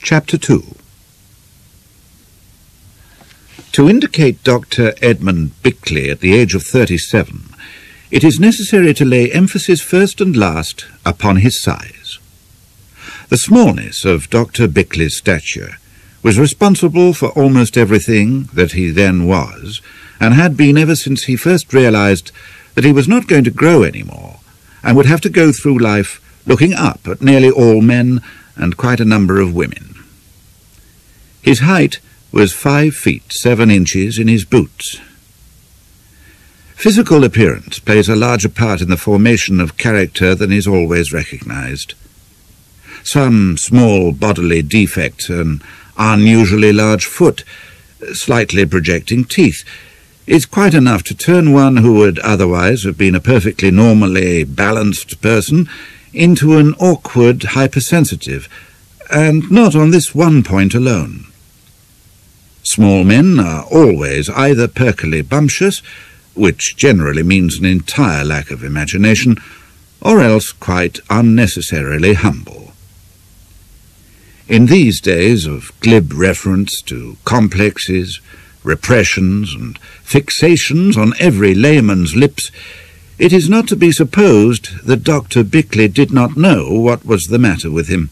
Chapter 2. To indicate Dr. Edmund Bickleigh at the age of 37, it is necessary to lay emphasis first and last upon his size. The smallness of Dr. Bickleigh's stature was responsible for almost everything that he then was, and had been ever since he first realized that he was not going to grow any more, and would have to go through life looking up at nearly all men and quite a number of women. His height was 5 feet 7 inches in his boots. Physical appearance plays a larger part in the formation of character than is always recognized. Some small bodily defect, an unusually large foot, slightly projecting teeth, is quite enough to turn one who would otherwise have been a perfectly normally balanced person into an awkward hypersensitive, and not on this one point alone. Small men are always either perkily bumptious, which generally means an entire lack of imagination, or else quite unnecessarily humble. In these days of glib reference to complexes, repressions, and fixations on every layman's lips, it is not to be supposed that Dr. Bickleigh did not know what was the matter with him.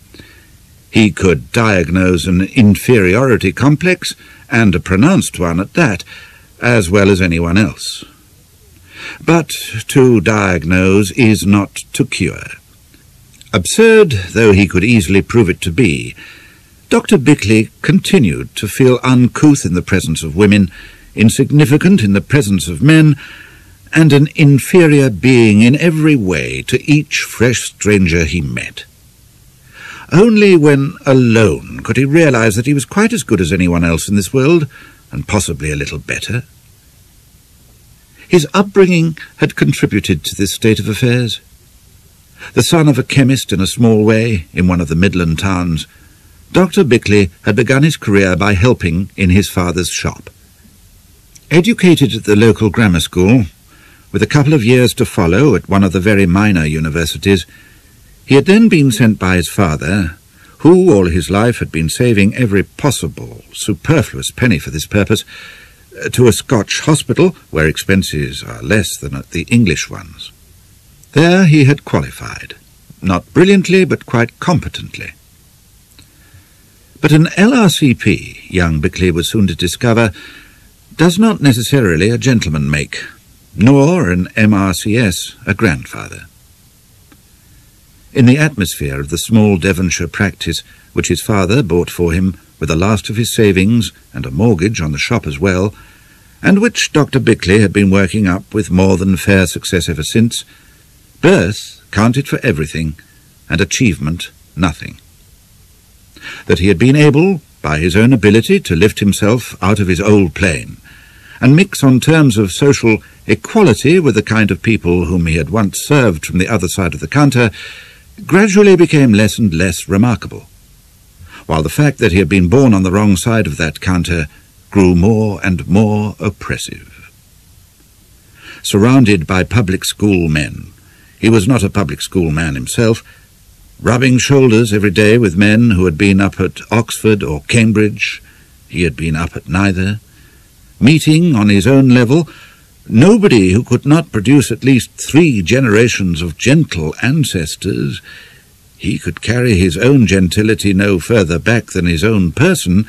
He could diagnose an inferiority complex, and a pronounced one at that, as well as anyone else. But to diagnose is not to cure. Absurd though he could easily prove it to be, Dr. Bickleigh continued to feel uncouth in the presence of women, insignificant in the presence of men, and an inferior being in every way to each fresh stranger he met. Only when alone could he realize that he was quite as good as anyone else in this world, and possibly a little better. His upbringing had contributed to this state of affairs. The son of a chemist in a small way in one of the Midland towns, Dr. Bickleigh had begun his career by helping in his father's shop. Educated at the local grammar school, with a couple of years to follow at one of the very minor universities, he had then been sent by his father, who all his life had been saving every possible superfluous penny for this purpose, to a Scotch hospital where expenses are less than at the English ones. There he had qualified, not brilliantly but quite competently. But an LRCP, young Bickleigh was soon to discover, does not necessarily a gentleman make, nor an MRCS a grandfather. In the atmosphere of the small Devonshire practice, which his father bought for him with the last of his savings and a mortgage on the shop as well, and which Dr. Bickleigh had been working up with more than fair success ever since, birth counted for everything, and achievement nothing. That he had been able, by his own ability, to lift himself out of his old plane, and mix on terms of social equality with the kind of people whom he had once served from the other side of the counter, gradually became less and less remarkable, while the fact that he had been born on the wrong side of that counter grew more and more oppressive. Surrounded by public school men, he was not a public school man himself, rubbing shoulders every day with men who had been up at Oxford or Cambridge, he had been up at neither, meeting on his own level nobody who could not produce at least 3 generations of gentle ancestors. He could carry his own gentility no further back than his own person,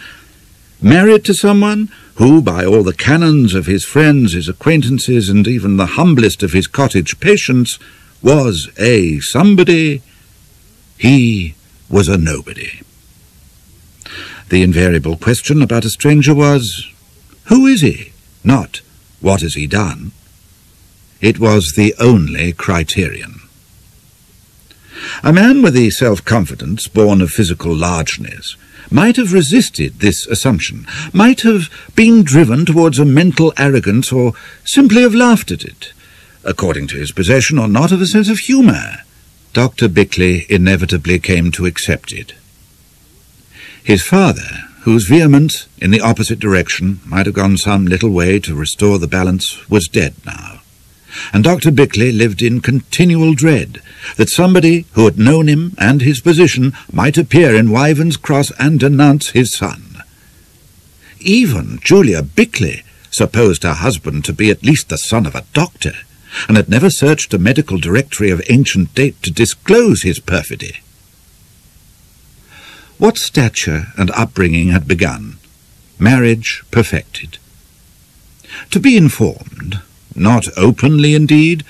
married to someone who, by all the canons of his friends, his acquaintances, and even the humblest of his cottage patients, was a somebody. He was a nobody. The invariable question about a stranger was, who is he? Not, what has he done? It was the only criterion. A man with the self-confidence born of physical largeness might have resisted this assumption, might have been driven towards a mental arrogance, or simply have laughed at it, according to his possession or not of a sense of humour. Dr. Bickleigh inevitably came to accept it. His father, whose vehemence in the opposite direction might have gone some little way to restore the balance, was dead now, and Dr. Bickleigh lived in continual dread that somebody who had known him and his position might appear in Wyvern's Cross and denounce his son. Even Julia Bickleigh supposed her husband to be at least the son of a doctor, and had never searched a medical directory of ancient date to disclose his perfidy. What stature and upbringing had begun, marriage perfected. To be informed, not openly indeed,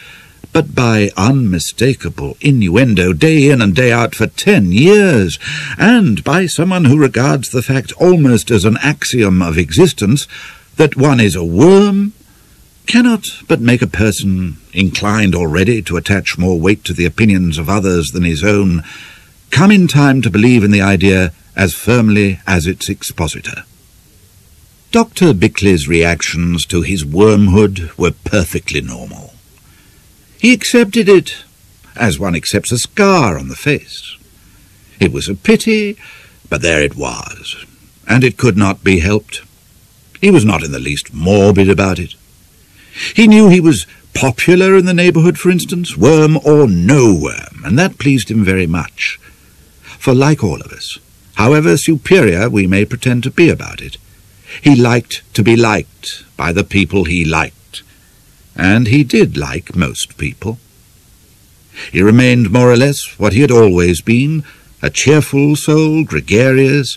but by unmistakable innuendo day in and day out for 10 years, and by someone who regards the fact almost as an axiom of existence that one is a worm, cannot but make a person, inclined already to attach more weight to the opinions of others than his own, come in time to believe in the idea as firmly as its expositor. Dr. Bickleigh's reactions to his wormhood were perfectly normal. He accepted it as one accepts a scar on the face. It was a pity, but there it was, and it could not be helped. He was not in the least morbid about it. He knew he was popular in the neighbourhood, for instance, worm or no worm, and that pleased him very much. For like all of us, however superior we may pretend to be about it, he liked to be liked by the people he liked, and he did like most people. He remained more or less what he had always been, a cheerful soul, gregarious,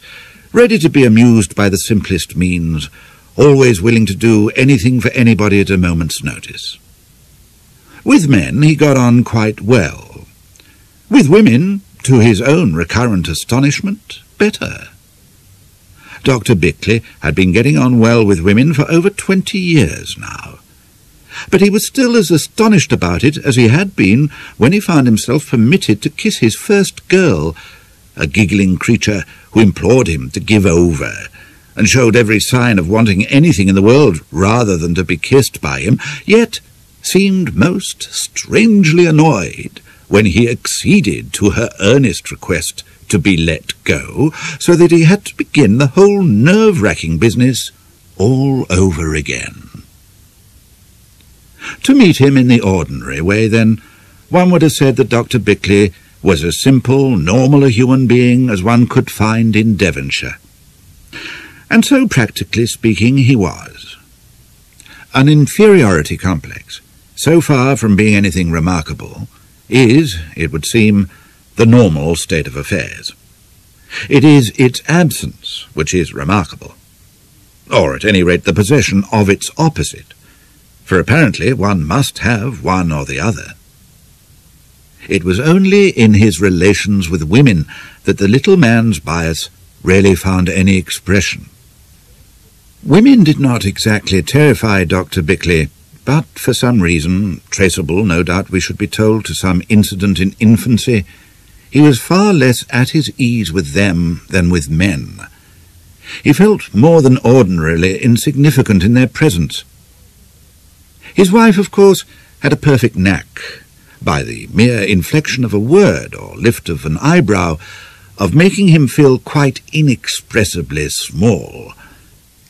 ready to be amused by the simplest means, always willing to do anything for anybody at a moment's notice. With men he got on quite well. With women, to his own recurrent astonishment, better. Dr. Bickleigh had been getting on well with women for over 20 years now, but he was still as astonished about it as he had been when he found himself permitted to kiss his first girl, a giggling creature who implored him to give over, and showed every sign of wanting anything in the world rather than to be kissed by him, yet seemed most strangely annoyed when he acceded to her earnest request to be let go, so that he had to begin the whole nerve-racking business all over again. To meet him in the ordinary way, then, one would have said that Dr. Bickleigh was as simple, normal a human being as one could find in Devonshire. And so, practically speaking, he was. An inferiority complex, so far from being anything remarkable, is, it would seem, the normal state of affairs. It is its absence which is remarkable, or at any rate the possession of its opposite, for apparently one must have one or the other. It was only in his relations with women that the little man's bias really found any expression. Women did not exactly terrify Dr. Bickleigh, but for some reason, traceable, no doubt we should be told, to some incident in infancy, he was far less at his ease with them than with men. He felt more than ordinarily insignificant in their presence. His wife, of course, had a perfect knack, by the mere inflection of a word or lift of an eyebrow, of making him feel quite inexpressibly small.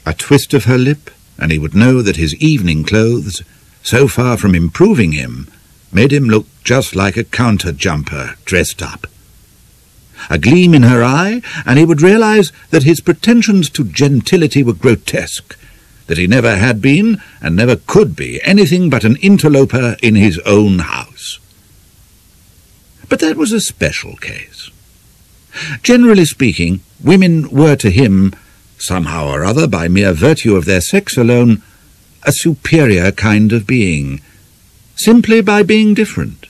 A twist of her lip, and he would know that his evening clothes, so far from improving him, made him look just like a counter-jumper dressed up. A gleam in her eye, and he would realize that his pretensions to gentility were grotesque, that he never had been, and never could be, anything but an interloper in his own house. But that was a special case. Generally speaking, women were to him, somehow or other, by mere virtue of their sex alone, a superior kind of being, simply by being different.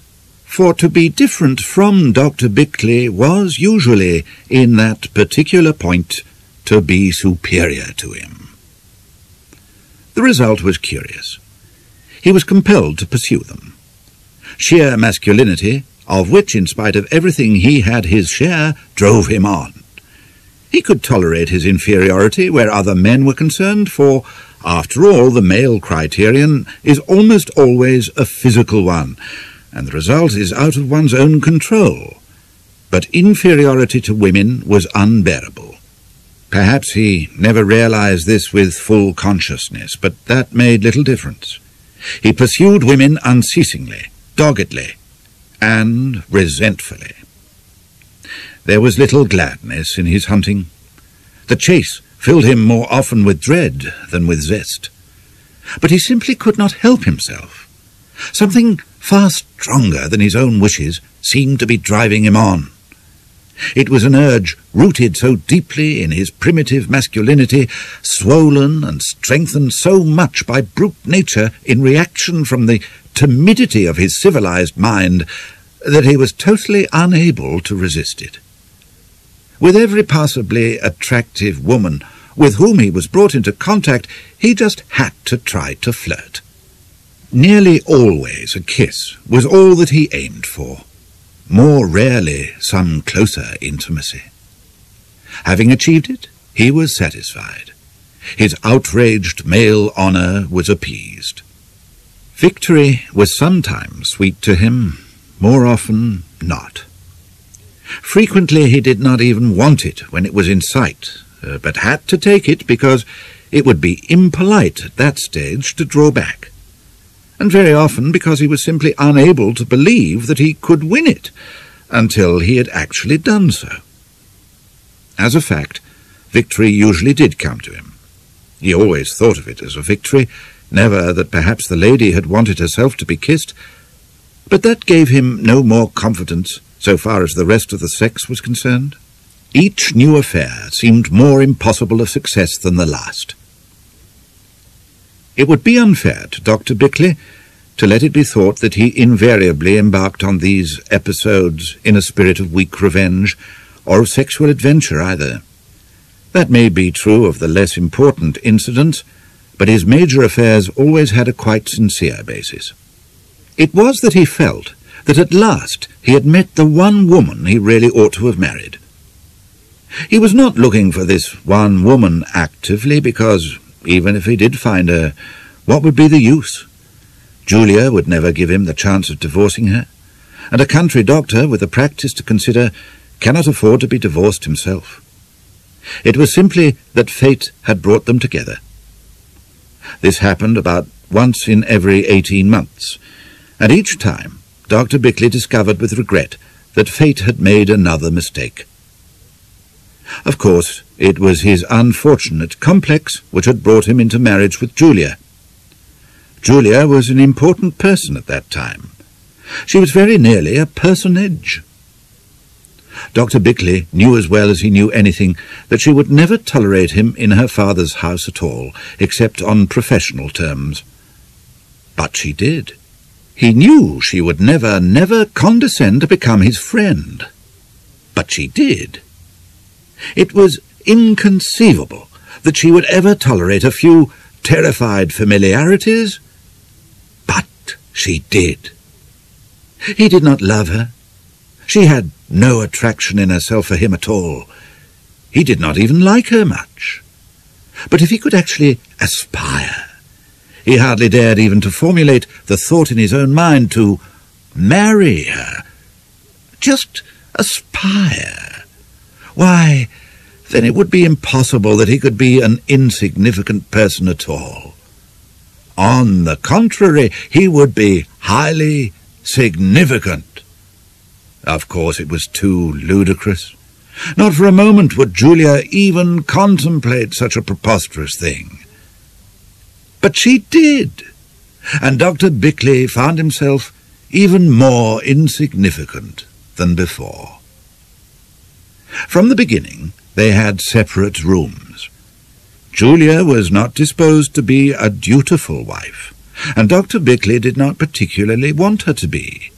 For to be different from Dr. Bickleigh was usually, in that particular point, to be superior to him. The result was curious. He was compelled to pursue them. Sheer masculinity, of which, in spite of everything he had his share, drove him on. He could tolerate his inferiority where other men were concerned, for, after all, the male criterion is almost always a physical one, and the result is out of one's own control. But inferiority to women was unbearable. Perhaps he never realized this with full consciousness, but that made little difference. He pursued women unceasingly, doggedly, and resentfully. There was little gladness in his hunting. The chase filled him more often with dread than with zest. But he simply could not help himself. Something far stronger than his own wishes seemed to be driving him on. It was an urge rooted so deeply in his primitive masculinity, swollen and strengthened so much by brute nature in reaction from the timidity of his civilized mind, that he was totally unable to resist it. With every passably attractive woman with whom he was brought into contact, he just had to try to flirt. Nearly always a kiss was all that he aimed for. More rarely some closer intimacy. Having achieved it, he was satisfied. His outraged male honour was appeased. Victory was sometimes sweet to him, more often not. Frequently he did not even want it when it was in sight, but had to take it because it would be impolite at that stage to draw back. And very often because he was simply unable to believe that he could win it, until he had actually done so. As a fact, victory usually did come to him. He always thought of it as a victory, never that perhaps the lady had wanted herself to be kissed, but that gave him no more confidence so far as the rest of the sex was concerned. Each new affair seemed more impossible of success than the last. It would be unfair to Dr. Bickleigh to let it be thought that he invariably embarked on these episodes in a spirit of weak revenge, or of sexual adventure either. That may be true of the less important incidents, but his major affairs always had a quite sincere basis. It was that he felt that at last he had met the one woman he really ought to have married. He was not looking for this one woman actively, because even if he did find her, what would be the use? Julia would never give him the chance of divorcing her, and a country doctor with a practice to consider cannot afford to be divorced himself. It was simply that fate had brought them together. This happened about once in every 18 months, and each time Dr. Bickleigh discovered with regret that fate had made another mistake. Of course, it was his unfortunate complex which had brought him into marriage with Julia. Julia was an important person at that time. She was very nearly a personage. Dr. Bickleigh knew as well as he knew anything that she would never tolerate him in her father's house at all, except on professional terms. But she did. He knew she would never condescend to become his friend. But she did. It was inconceivable that she would ever tolerate a few terrified familiarities, but she did. He did not love her. She had no attraction in herself for him at all. He did not even like her much. But if he could actually aspire, he hardly dared even to formulate the thought in his own mind to marry her. Just aspire. Why, then it would be impossible that he could be an insignificant person at all. On the contrary, he would be highly significant. Of course, it was too ludicrous. Not for a moment would Julia even contemplate such a preposterous thing. But she did, and Dr. Bickleigh found himself even more insignificant than before. From the beginning, they had separate rooms. Julia was not disposed to be a dutiful wife, and Dr. Bickleigh did not particularly want her to be.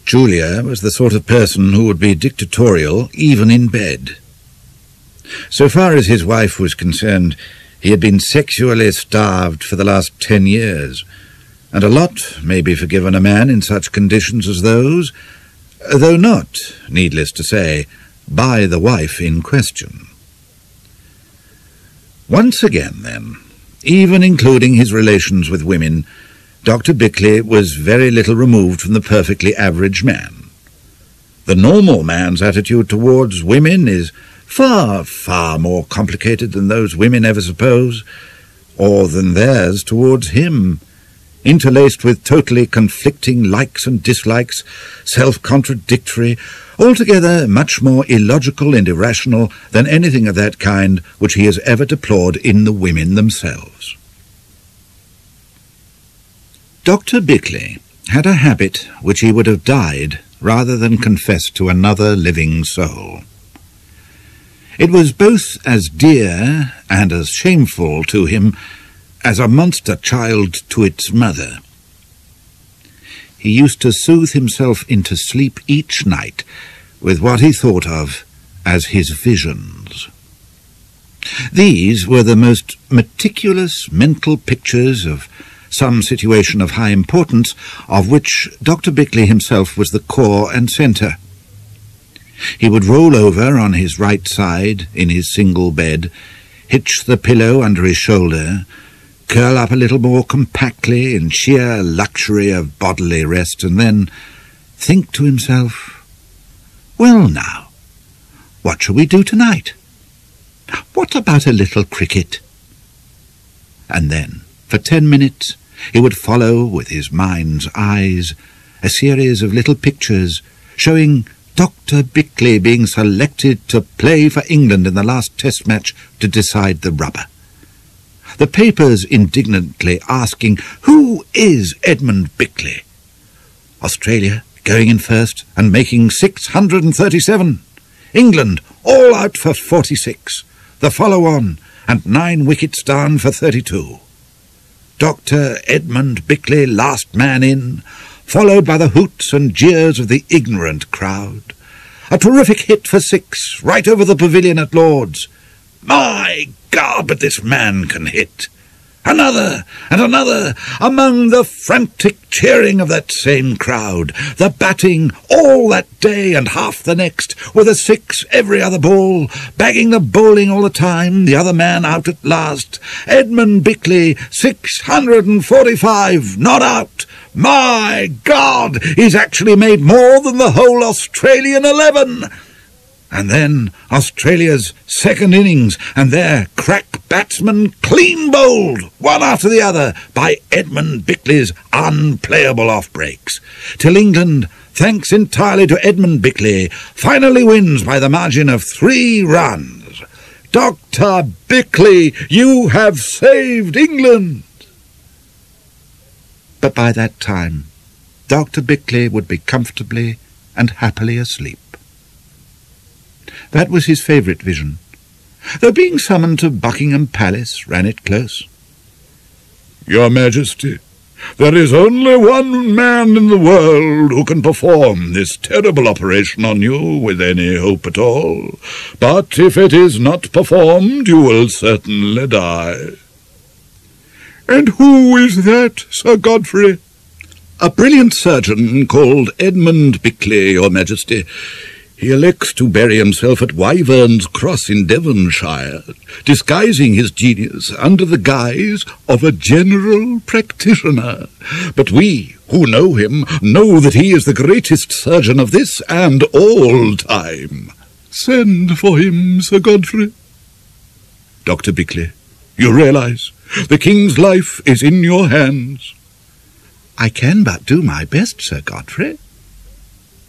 Julia was the sort of person who would be dictatorial even in bed. So far as his wife was concerned, he had been sexually starved for the last 10 years, and a lot may be forgiven a man in such conditions as those, though not, needless to say, by the wife in question. Once again, then, even including his relations with women, Dr. Bickleigh was very little removed from the perfectly average man. The normal man's attitude towards women is far, far more complicated than those women ever suppose, or than theirs towards him. interlaced with totally conflicting likes and dislikes, self-contradictory, altogether much more illogical and irrational than anything of that kind which he has ever deplored in the women themselves. Dr. Bickleigh had a habit which he would have died rather than confess to another living soul. It was both as dear and as shameful to him as a monster child to its mother. He used to soothe himself into sleep each night with what he thought of as his visions. These were the most meticulous mental pictures of some situation of high importance, of which Dr. Bickleigh himself was the core and centre. He would roll over on his right side in his single bed, hitch the pillow under his shoulder, curl up a little more compactly in sheer luxury of bodily rest, and then think to himself, "Well now, what shall we do tonight? What about a little cricket?" And then, for 10 minutes, he would follow with his mind's eyes a series of little pictures showing Dr. Bickleigh being selected to play for England in the last Test match to decide the rubber. The papers indignantly asking, "Who is Edmund Bickleigh?" Australia going in first and making 637. England all out for 46. The follow-on and 9 wickets down for 32. Dr. Edmund Bickleigh last man in, followed by the hoots and jeers of the ignorant crowd. A terrific hit for 6, right over the pavilion at Lord's. My God, but this man can hit! Another and another, among the frantic cheering of that same crowd, the batting all that day and half the next, with a 6 every other ball, bagging the bowling all the time, the other man out at last. Edmund Bickleigh, 645, not out. My God, he's actually made more than the whole Australian 11. And then Australia's second innings, and their crack batsmen clean bowled, one after the other, by Edmund Bickleigh's unplayable off-breaks, till England, thanks entirely to Edmund Bickleigh, finally wins by the margin of 3 runs. Dr. Bickleigh, you have saved England! But by that time, Dr. Bickleigh would be comfortably and happily asleep. That was his favourite vision, though being summoned to Buckingham Palace ran it close. "Your Majesty, there is only one man in the world who can perform this terrible operation on you with any hope at all, but if it is not performed, you will certainly die." "And who is that, Sir Godfrey?" "A brilliant surgeon called Edmund Bickleigh, Your Majesty. He elects to bury himself at Wyvern's Cross in Devonshire, disguising his genius under the guise of a general practitioner. But we, who know him, know that he is the greatest surgeon of this and all time." "Send for him, Sir Godfrey." "Dr. Bickleigh, you realize the King's life is in your hands." "I can but do my best, Sir Godfrey."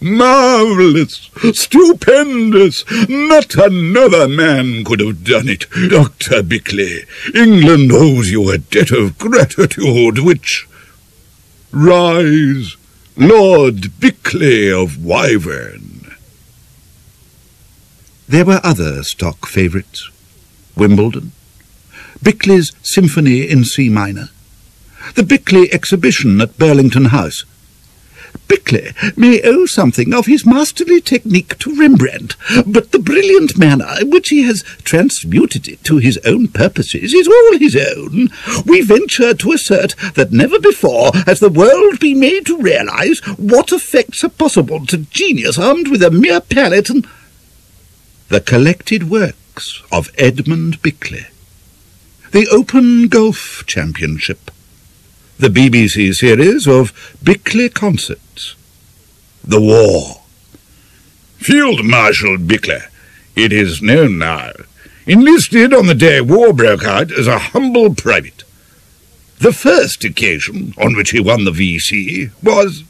"Marvellous! Stupendous! Not another man could have done it. Dr. Bickleigh, England owes you a debt of gratitude which... Rise, Lord Bickleigh of Wyvern." There were other stock favourites. Wimbledon, Bickleigh's Symphony in C minor, the Bickleigh exhibition at Burlington House. Bickleigh may owe something of his masterly technique to Rembrandt, but the brilliant manner in which he has transmuted it to his own purposes is all his own. We venture to assert that never before has the world been made to realize what effects are possible to genius armed with a mere palate and... The collected works of Edmund Bickleigh, the Open Golf Championship, the BBC series of Bickleigh Concerts, the War. Field Marshal Bickleigh, it is known now, enlisted on the day war broke out as a humble private. The first occasion on which he won the V.C. was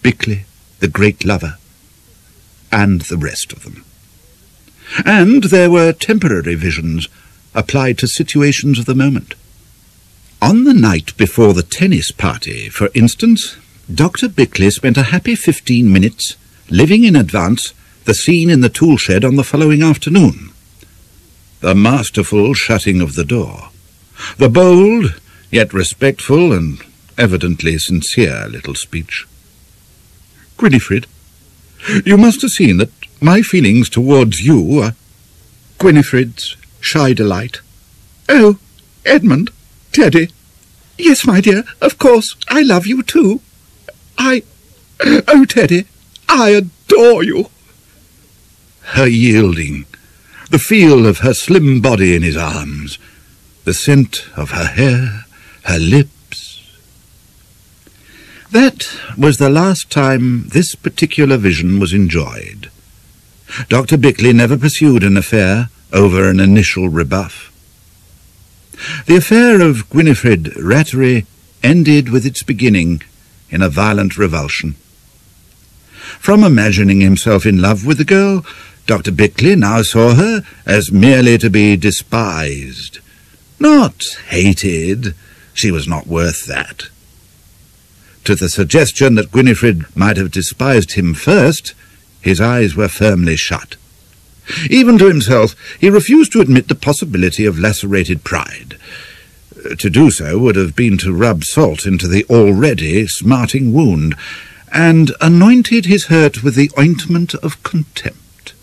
Bickleigh, the great lover, and the rest of them. And there were temporary visions applied to situations of the moment. On the night before the tennis party, for instance, Dr. Bickleigh spent a happy 15 minutes living in advance the scene in the tool shed on the following afternoon. The masterful shutting of the door, the bold, yet respectful and evidently sincere little speech. Gwynifred, you must have seen that my feelings towards you are Gwynifred's shy delight. Oh, Edmund, Teddy. Yes, my dear, of course, I love you too. Oh, Teddy, I adore you. Her yielding, the feel of her slim body in his arms, the scent of her hair, her lips. That was the last time this particular vision was enjoyed. Dr. Bickleigh never pursued an affair over an initial rebuff. The affair of Gwynifred Rattery ended with its beginning in a violent revulsion. From imagining himself in love with the girl, Dr. Bickleigh now saw her as merely to be despised. Not hated. She was not worth that. To the suggestion that Gwynifred might have despised him first, his eyes were firmly shut. Even to himself, he refused to admit the possibility of lacerated pride. To do so would have been to rub salt into the already smarting wound, and anointed his hurt with the ointment of contempt.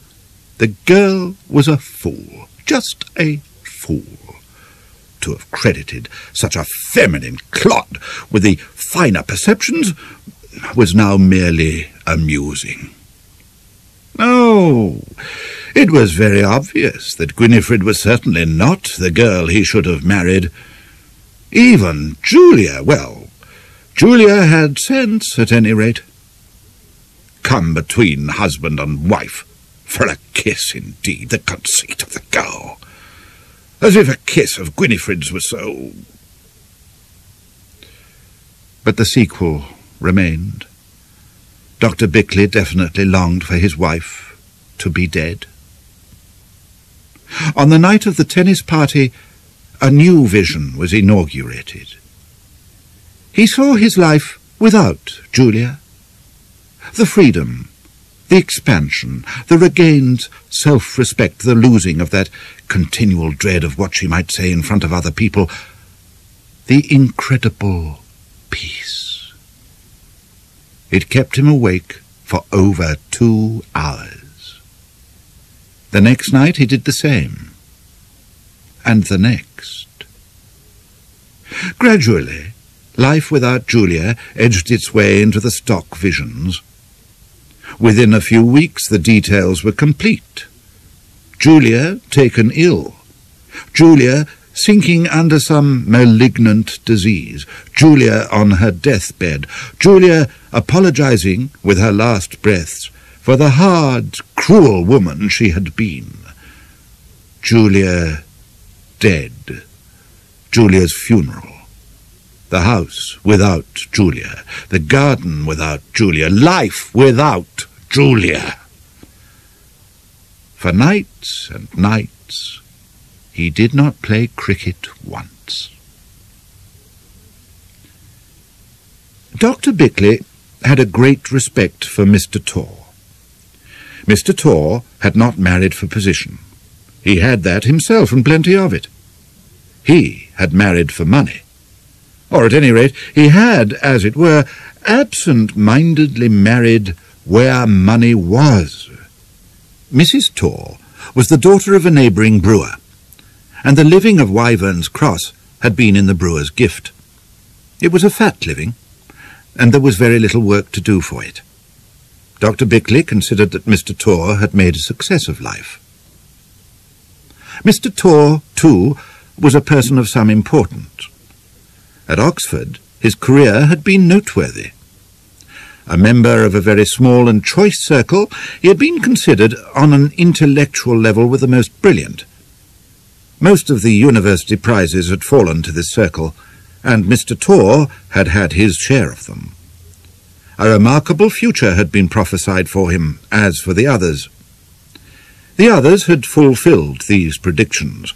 The girl was a fool, just a fool. To have credited such a feminine clod with the finer perceptions was now merely amusing. Oh, it was very obvious that Gwynifred was certainly not the girl he should have married. Even Julia, well, Julia had sense, at any rate. Come between husband and wife, for a kiss indeed, the conceit of the girl. As if a kiss of Gwynifred's was so... But the sequel remained. Dr. Bickleigh definitely longed for his wife to be dead. On the night of the tennis party, a new vision was inaugurated. He saw his life without Julia. The freedom, the expansion, the regained self-respect, the losing of that continual dread of what she might say in front of other people, the incredible peace. It kept him awake for over 2 hours. The next night he did the same, and the next. Gradually, life without Julia edged its way into the stock visions. Within a few weeks the details were complete. Julia taken ill. Julia sinking under some malignant disease. Julia on her deathbed. Julia apologizing with her last breaths for the hard, cruel woman she had been. Julia dead. Julia's funeral. The house without Julia. The garden without Julia. Life without Julia. For nights and nights he did not play cricket once. Dr. Bickleigh had a great respect for Mr. Torr. Mr. Torr had not married for position. He had that himself, and plenty of it. He had married for money. Or at any rate, he had, as it were, absent-mindedly married where money was. Mrs. Torr was the daughter of a neighbouring brewer, and the living of Wyvern's Cross had been in the brewer's gift. It was a fat living, and there was very little work to do for it. Dr. Bickleigh considered that Mr. Torr had made a success of life. Mr. Torr, too, was a person of some importance. At Oxford, his career had been noteworthy. A member of a very small and choice circle, he had been considered on an intellectual level with the most brilliant. Most of the university prizes had fallen to this circle, and Mr. Torr had had his share of them. A remarkable future had been prophesied for him, as for the others. The others had fulfilled these predictions,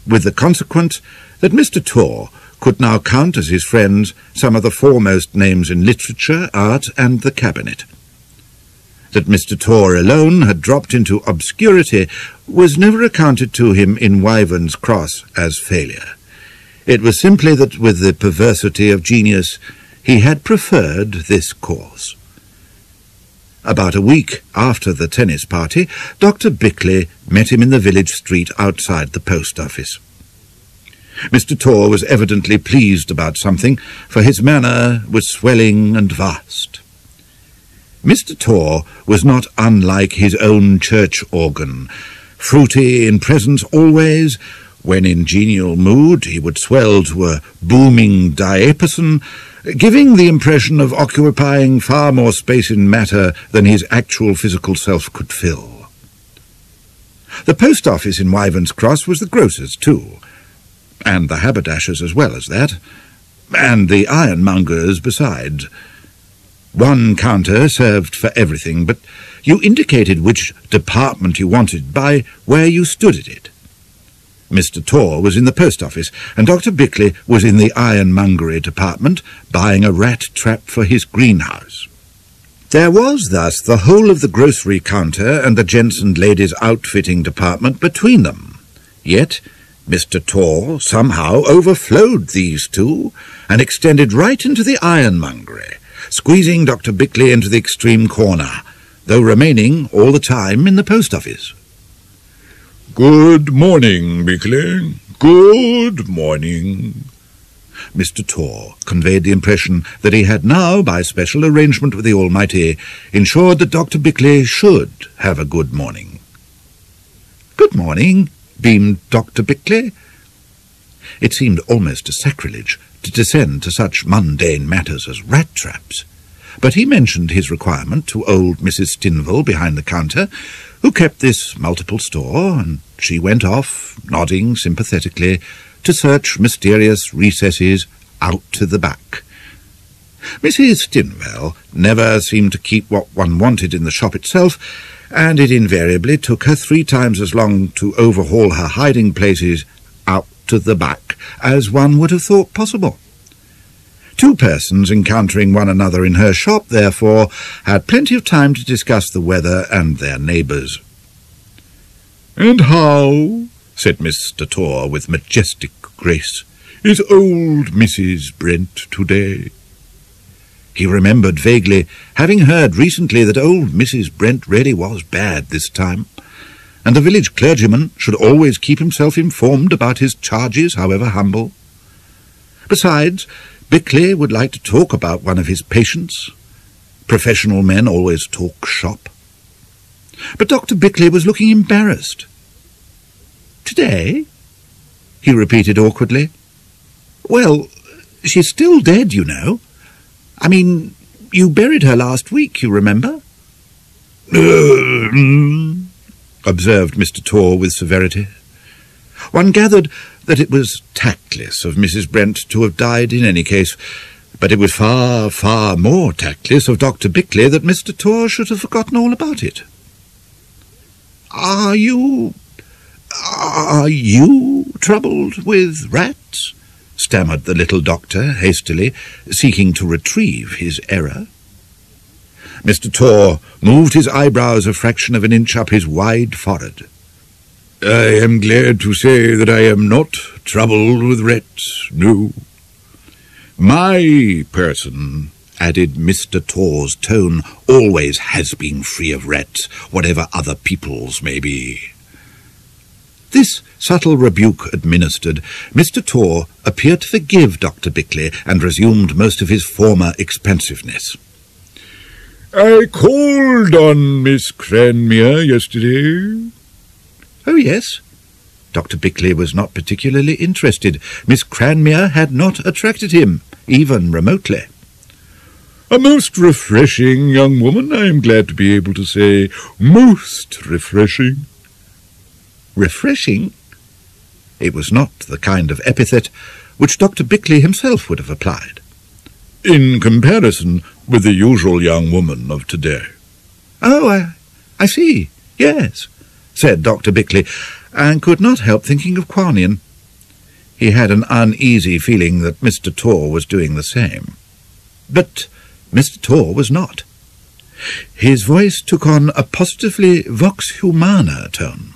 with the consequence that Mr. Torr could now count as his friends some of the foremost names in literature, art, and the cabinet. That Mr. Torr alone had dropped into obscurity was never accounted to him in Wyvern's Cross as failure. It was simply that, with the perversity of genius, he had preferred this course. About a week after the tennis party, Dr. Bickleigh met him in the village street outside the post office. Mr. Torr was evidently pleased about something, for his manner was swelling and vast. Mr. Torr was not unlike his own church organ, fruity in presence always. When in genial mood he would swell to a booming diapason, giving the impression of occupying far more space in matter than his actual physical self could fill. The post office in Wyvern's Cross was the grocer's too, and the haberdasher's as well as that, and the ironmonger's besides. One counter served for everything, but you indicated which department you wanted by where you stood at it. Mr. Torr was in the post office, and Dr. Bickleigh was in the ironmongery department, buying a rat trap for his greenhouse. There was thus the whole of the grocery counter and the gents and ladies outfitting department between them. Yet Mr. Torr somehow overflowed these two, and extended right into the ironmongery, squeezing Dr. Bickleigh into the extreme corner, though remaining all the time in the post office. "Good morning, Bickleigh. Good morning." Mr. Torr conveyed the impression that he had now, by special arrangement with the Almighty, ensured that Dr. Bickleigh should have a good morning. "Good morning," beamed Dr. Bickleigh. It seemed almost a sacrilege to descend to such mundane matters as rat traps, but he mentioned his requirement to old Mrs. Stinville behind the counter, who kept this multiple store, and she went off, nodding sympathetically, to search mysterious recesses out to the back. Mrs. Stinville never seemed to keep what one wanted in the shop itself, and it invariably took her 3 times as long to overhaul her hiding places out to the back as one would have thought possible. 2 persons encountering one another in her shop, therefore, had plenty of time to discuss the weather and their neighbours. "And how," said Mr. Torr with majestic grace, "is old Mrs. Brent today?" He remembered vaguely having heard recently that old Mrs. Brent really was bad this time, and the village clergyman should always keep himself informed about his charges, however humble. Besides, Bickleigh would like to talk about one of his patients. Professional men always talk shop. But Dr. Bickleigh was looking embarrassed. "Today?" he repeated awkwardly. "Well, she's still dead, you know. I mean, you buried her last week, you remember?" Observed Mr. Torr with severity. One gathered that it was tactless of Mrs. Brent to have died in any case, but it was far, far more tactless of Dr. Bickleigh that Mr. Torr should have forgotten all about it. Are you troubled with rats?" stammered the little doctor hastily, seeking to retrieve his error. Mr. Torr moved his eyebrows a fraction of an inch up his wide forehead. "I am glad to say that I am not troubled with rats, no. My person," added Mr. Torr's tone, "always has been free of rats, whatever other people's may be." This subtle rebuke administered, Mr. Torr appeared to forgive Dr. Bickleigh and resumed most of his former expansiveness. "I called on Miss Cranmere yesterday." "Oh, yes." Dr. Bickleigh was not particularly interested. Miss Cranmere had not attracted him, even remotely. "A most refreshing young woman, I am glad to be able to say. Most refreshing." Refreshing? It was not the kind of epithet which Dr. Bickleigh himself would have applied. In comparison with the usual young woman of today. "Oh, I see, yes," said Dr. Bickleigh, and could not help thinking of Quarnion. He had an uneasy feeling that Mr. Torr was doing the same. But Mr. Torr was not. His voice took on a positively vox humana tone.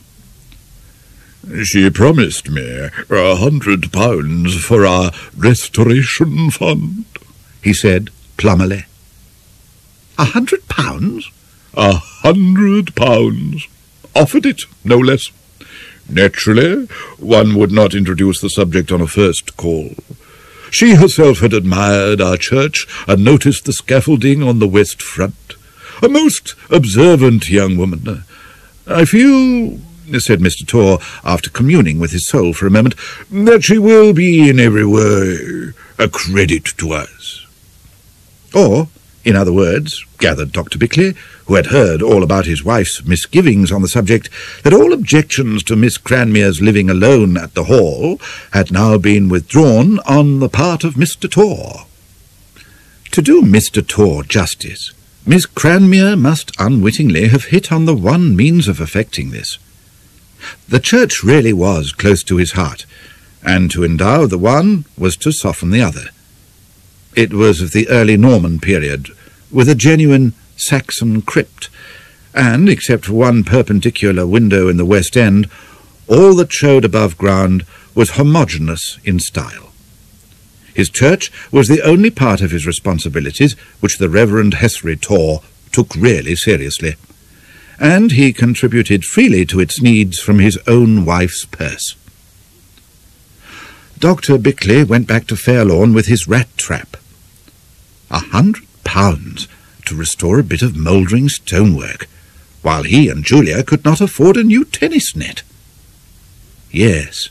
"She promised me £100 for our restoration fund," he said plummily. £100? £100. Offered it, no less. Naturally, one would not introduce the subject on a first call. She herself had admired our church and noticed the scaffolding on the west front. A most observant young woman. I feel, said Mr. Torr, after communing with his soul for a moment, that she will be in every way a credit to us. Or, in other words, gathered Dr. Bickleigh, who had heard all about his wife's misgivings on the subject, that all objections to Miss Cranmere's living alone at the Hall had now been withdrawn on the part of Mr. Torr. To do Mr. Torr justice, Miss Cranmere must unwittingly have hit on the one means of effecting this. The church really was close to his heart, and to endow the one was to soften the other. It was of the early Norman period, with a genuine Saxon crypt, and, except for one perpendicular window in the west end, all that showed above ground was homogeneous in style. His church was the only part of his responsibilities which the Reverend Hessery Torr took really seriously, and he contributed freely to its needs from his own wife's purse. Dr. Bickleigh went back to Fairlawn with his rat trap. £100 to restore a bit of mouldering stonework, while he and Julia could not afford a new tennis net. Yes,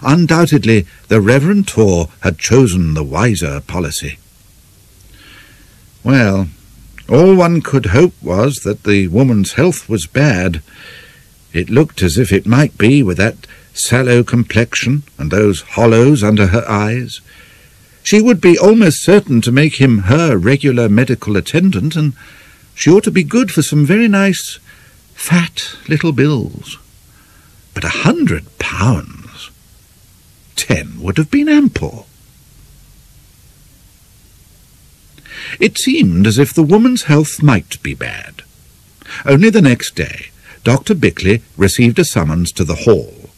undoubtedly the Reverend Torr had chosen the wiser policy. Well, all one could hope was that the woman's health was bad. It looked as if it might be, with that sallow complexion and those hollows under her eyes. She would be almost certain to make him her regular medical attendant, and she ought to be good for some very nice, fat little bills. But £100? 10 would have been ample. It seemed as if the woman's health might be bad. Only the next day, Dr. Bickleigh received a summons to the Hall.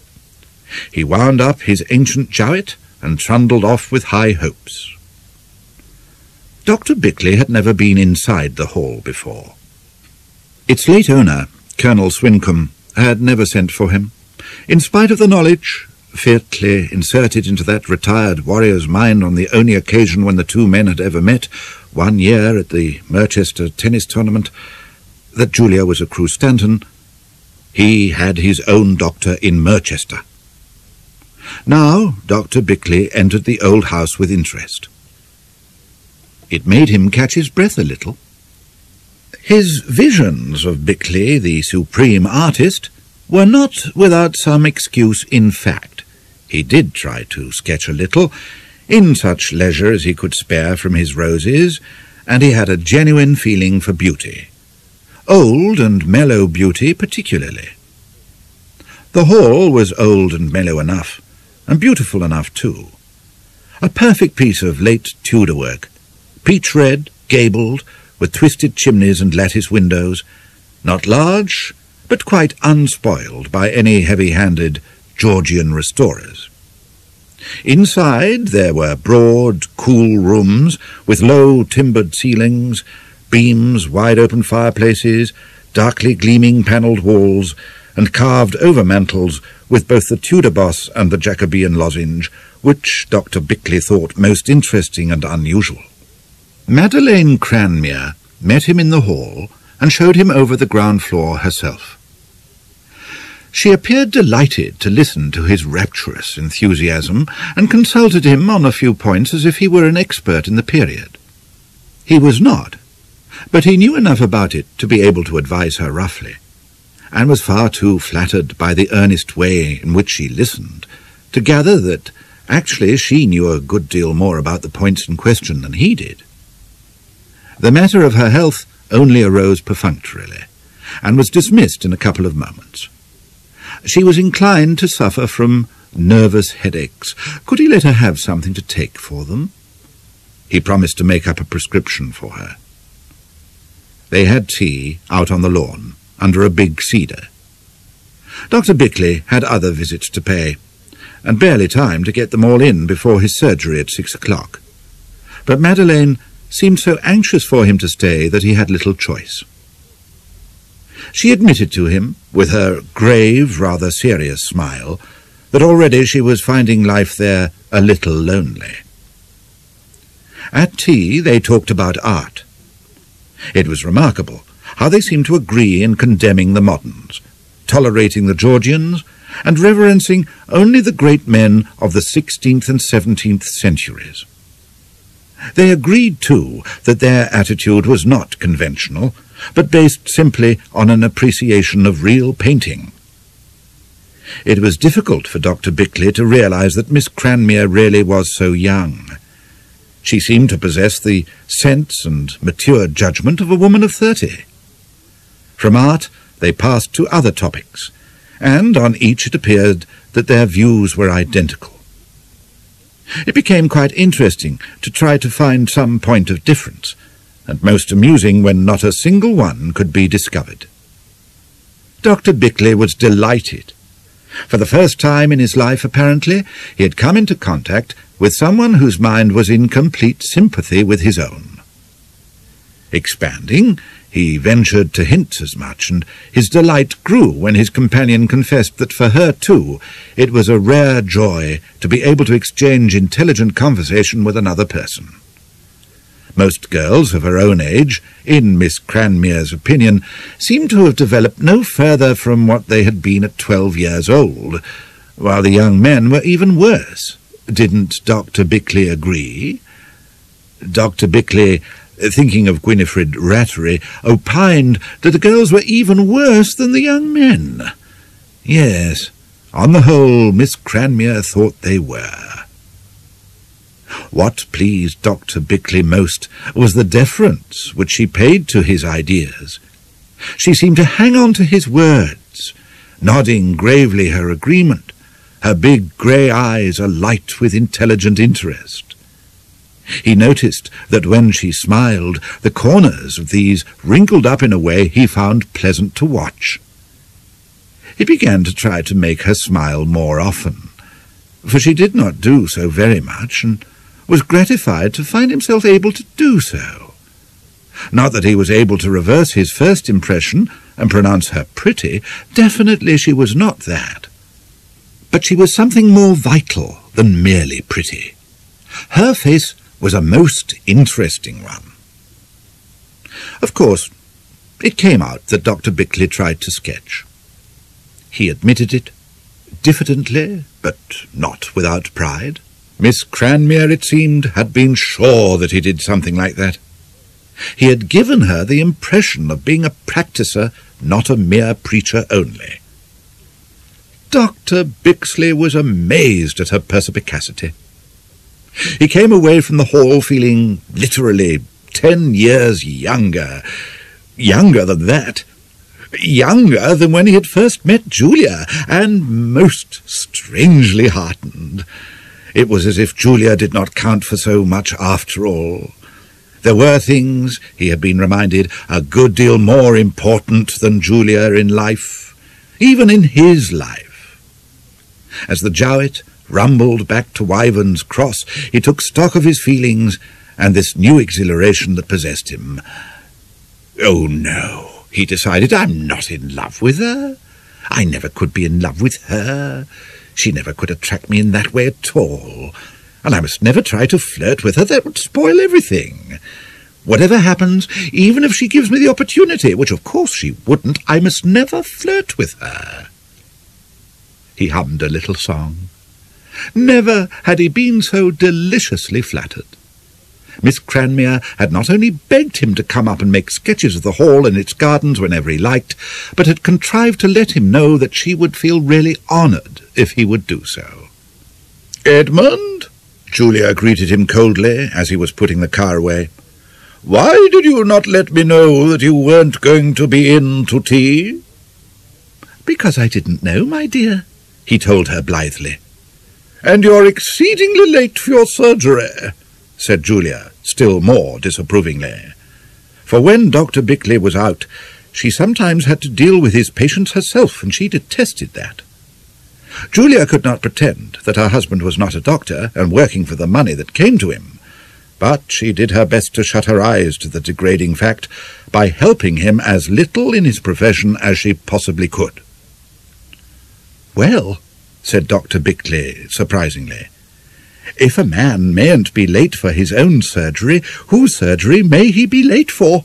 He wound up his ancient jowet and trundled off with high hopes. Dr. Bickleigh had never been inside the Hall before. Its late owner, Colonel Swincombe, had never sent for him, in spite of the knowledge, fitly inserted into that retired warrior's mind on the only occasion when the two men had ever met, 1 year at the Merchester tennis tournament, that Julia was a Crewe Stanton. He had his own doctor in Merchester. Now Dr. Bickleigh entered the old house with interest. It made him catch his breath a little. His visions of Bickleigh, the supreme artist, were not without some excuse in fact. He did try to sketch a little, in such leisure as he could spare from his roses, and he had a genuine feeling for beauty. Old and mellow beauty particularly. The Hall was old and mellow enough, and beautiful enough too. A perfect piece of late Tudor work, peach-red, gabled, with twisted chimneys and lattice windows, not large, but quite unspoiled by any heavy-handed Georgian restorers. Inside there were broad, cool rooms with low timbered ceilings, beams, wide-open fireplaces, darkly gleaming panelled walls, and carved over-mantels with both the Tudor boss and the Jacobean lozenge, which Dr. Bickleigh thought most interesting and unusual. Madeleine Cranmere met him in the hall and showed him over the ground floor herself. She appeared delighted to listen to his rapturous enthusiasm, and consulted him on a few points as if he were an expert in the period. He was not, but he knew enough about it to be able to advise her roughly, and was far too flattered by the earnest way in which she listened to gather that, Actually, she knew a good deal more about the points in question than he did. The matter of her health only arose perfunctorily, and was dismissed in a couple of moments. She was inclined to suffer from nervous headaches. Could he let her have something to take for them? He promised to make up a prescription for her. They had tea out on the lawn, under a big cedar. Dr. Bickleigh had other visits to pay, and barely time to get them all in before his surgery at 6 o'clock. But Madeleine seemed so anxious for him to stay that he had little choice. She admitted to him, with her grave, rather serious smile, that already she was finding life there a little lonely. At tea they talked about art. It was remarkable how they seemed to agree in condemning the moderns, tolerating the Georgians, and reverencing only the great men of the 16th and 17th centuries. They agreed, too, that their attitude was not conventional, but based simply on an appreciation of real painting. It was difficult for Dr. Bickleigh to realize that Miss Cranmere really was so young. She seemed to possess the sense and mature judgment of a woman of 30. From art they passed to other topics, and on each it appeared that their views were identical. It became quite interesting to try to find some point of difference, and most amusing when not a single one could be discovered. Dr. Bickleigh was delighted. For the first time in his life, apparently, he had come into contact with someone whose mind was in complete sympathy with his own. Expanding, he ventured to hint as much, and his delight grew when his companion confessed that for her, too, it was a rare joy to be able to exchange intelligent conversation with another person. Most girls of her own age, in Miss Cranmere's opinion, seemed to have developed no further from what they had been at 12 years old, while the young men were even worse. Didn't Dr. Bickleigh agree? Dr. Bickleigh, thinking of Gwynifred Rattery, opined that the girls were even worse than the young men. Yes, on the whole, Miss Cranmere thought they were. What pleased Dr. Bickleigh most was the deference which she paid to his ideas. She seemed to hang on to his words, nodding gravely her agreement, her big grey eyes alight with intelligent interest. He noticed that when she smiled, the corners of these wrinkled up in a way he found pleasant to watch. He began to try to make her smile more often, for she did not do so very much, and was gratified to find himself able to do so. Not that he was able to reverse his first impression and pronounce her pretty. Definitely she was not that. But she was something more vital than merely pretty. Her face was a most interesting one. Of course, it came out that Dr. Bickleigh tried to sketch. He admitted it, diffidently, but not without pride. Miss Cranmere, it seemed, had been sure that he did something like that. He had given her the impression of being a practicer, not a mere preacher only. Dr. Bickleigh was amazed at her perspicacity. He came away from the hall feeling literally 10 years younger. Younger than that. Younger than when he had first met Julia, and most strangely heartened. It was as if Julia did not count for so much after all. There were things, he had been reminded, a good deal more important than Julia in life, even in his life. As the Jowett rumbled back to Wyvern's Cross, he took stock of his feelings and this new exhilaration that possessed him. Oh, no, he decided, I'm not in love with her. I never could be in love with her. She never could attract me in that way at all, and I must never try to flirt with her. That would spoil everything. Whatever happens, even if she gives me the opportunity, which of course she wouldn't, I must never flirt with her. He hummed a little song. Never had he been so deliciously flattered. Miss Cranmere had not only begged him to come up and make sketches of the hall and its gardens whenever he liked, but had contrived to let him know that she would feel really honoured if he would do so. "Edmund," Julia greeted him coldly as he was putting the car away, "why did you not let me know that you weren't going to be in to tea?" "Because I didn't know, my dear," he told her blithely. "And you're exceedingly late for your surgery," said Julia, still more disapprovingly. For when Dr. Bickleigh was out, she sometimes had to deal with his patients herself, and she detested that. Julia could not pretend that her husband was not a doctor and working for the money that came to him, but she did her best to shut her eyes to the degrading fact by helping him as little in his profession as she possibly could. "Well," said Dr. Bickleigh, surprisingly, "if a man mayn't be late for his own surgery, whose surgery may he be late for?"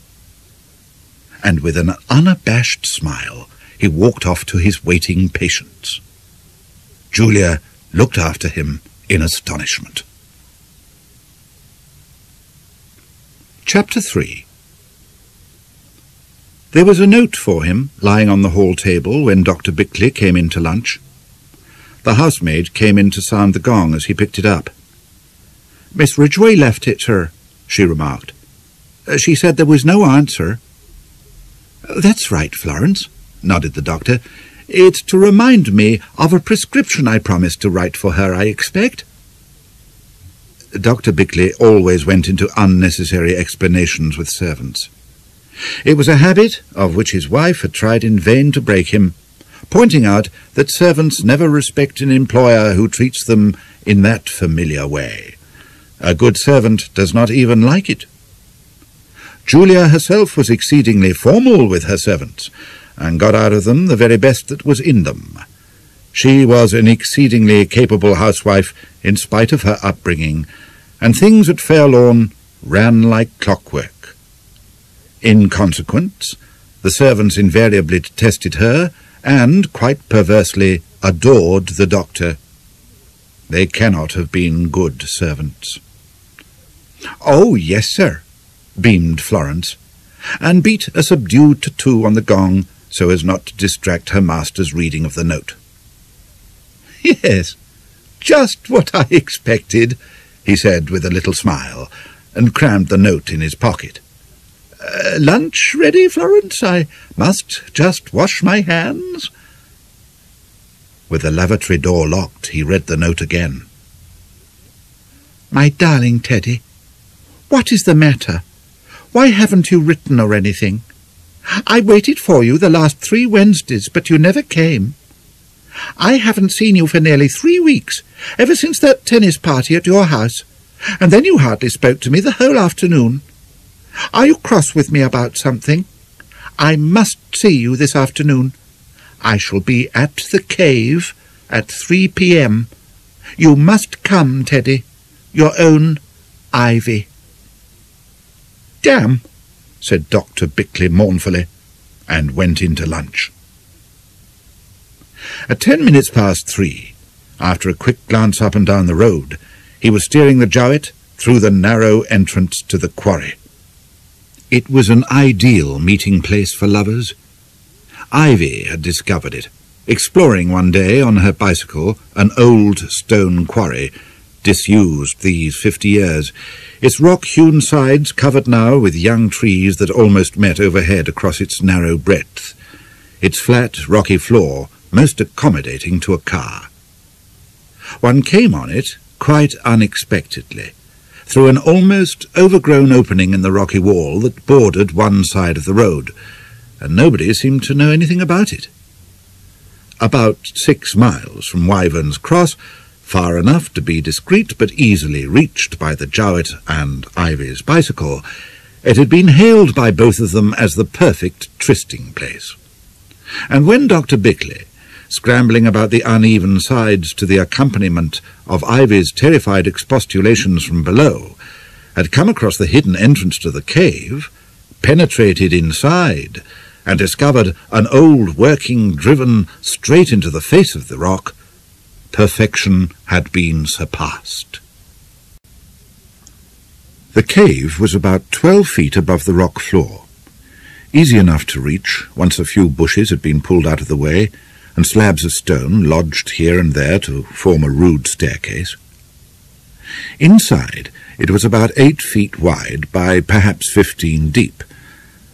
And with an unabashed smile, he walked off to his waiting patients. Julia looked after him in astonishment. Chapter 3. There was a note for him lying on the hall table when Dr. Bickleigh came in to lunch. The housemaid came in to sound the gong as he picked it up. "Miss Ridgway left it, sir," she remarked. "She said there was no answer." "That's right, Florence," nodded the doctor. "It's to remind me of a prescription I promised to write for her, I expect." Dr. Bickleigh always went into unnecessary explanations with servants. It was a habit of which his wife had tried in vain to break him, pointing out that servants never respect an employer who treats them in that familiar way. A good servant does not even like it. Julia herself was exceedingly formal with her servants, and got out of them the very best that was in them. She was an exceedingly capable housewife in spite of her upbringing, and things at Fairlawn ran like clockwork. In consequence, the servants invariably detested her, and, quite perversely, adored the doctor. They cannot have been good servants. "Oh, yes, sir," beamed Florence, and beat a subdued tattoo on the gong so as not to distract her master's reading of the note. "Yes, just what I expected," he said with a little smile, and crammed the note in his pocket. "Lunch ready, Florence? I must just wash my hands." With the lavatory door locked, he read the note again. "My darling Teddy, what is the matter? Why haven't you written or anything? I waited for you the last 3 Wednesdays, but you never came. I haven't seen you for nearly 3 weeks, ever since that tennis party at your house, and then you hardly spoke to me the whole afternoon. Are you cross with me about something? I must see you this afternoon. I shall be at the cave at 3 p.m. You must come, Teddy. Your own Ivy." "Damn," said Dr. Bickleigh mournfully, and went into lunch. At 10 minutes past 3, after a quick glance up and down the road, he was steering the Jowett through the narrow entrance to the quarry. It was an ideal meeting place for lovers. Ivy had discovered it, exploring one day on her bicycle an old stone quarry, disused these 50 years, its rock-hewn sides covered now with young trees that almost met overhead across its narrow breadth, its flat, rocky floor most accommodating to a car. One came on it quite unexpectedly, through an almost overgrown opening in the rocky wall that bordered one side of the road, and nobody seemed to know anything about it. About 6 miles from Wyvern's Cross, far enough to be discreet but easily reached by the Jowett and Ivy's bicycle, it had been hailed by both of them as the perfect trysting place. And when Dr. Bickleigh, scrambling about the uneven sides to the accompaniment of Ivy's terrified expostulations from below, had come across the hidden entrance to the cave, penetrated inside, and discovered an old working driven straight into the face of the rock, perfection had been surpassed. The cave was about 12 feet above the rock floor, easy enough to reach once a few bushes had been pulled out of the way, and slabs of stone lodged here and there to form a rude staircase. Inside, it was about 8 feet wide by perhaps 15 deep,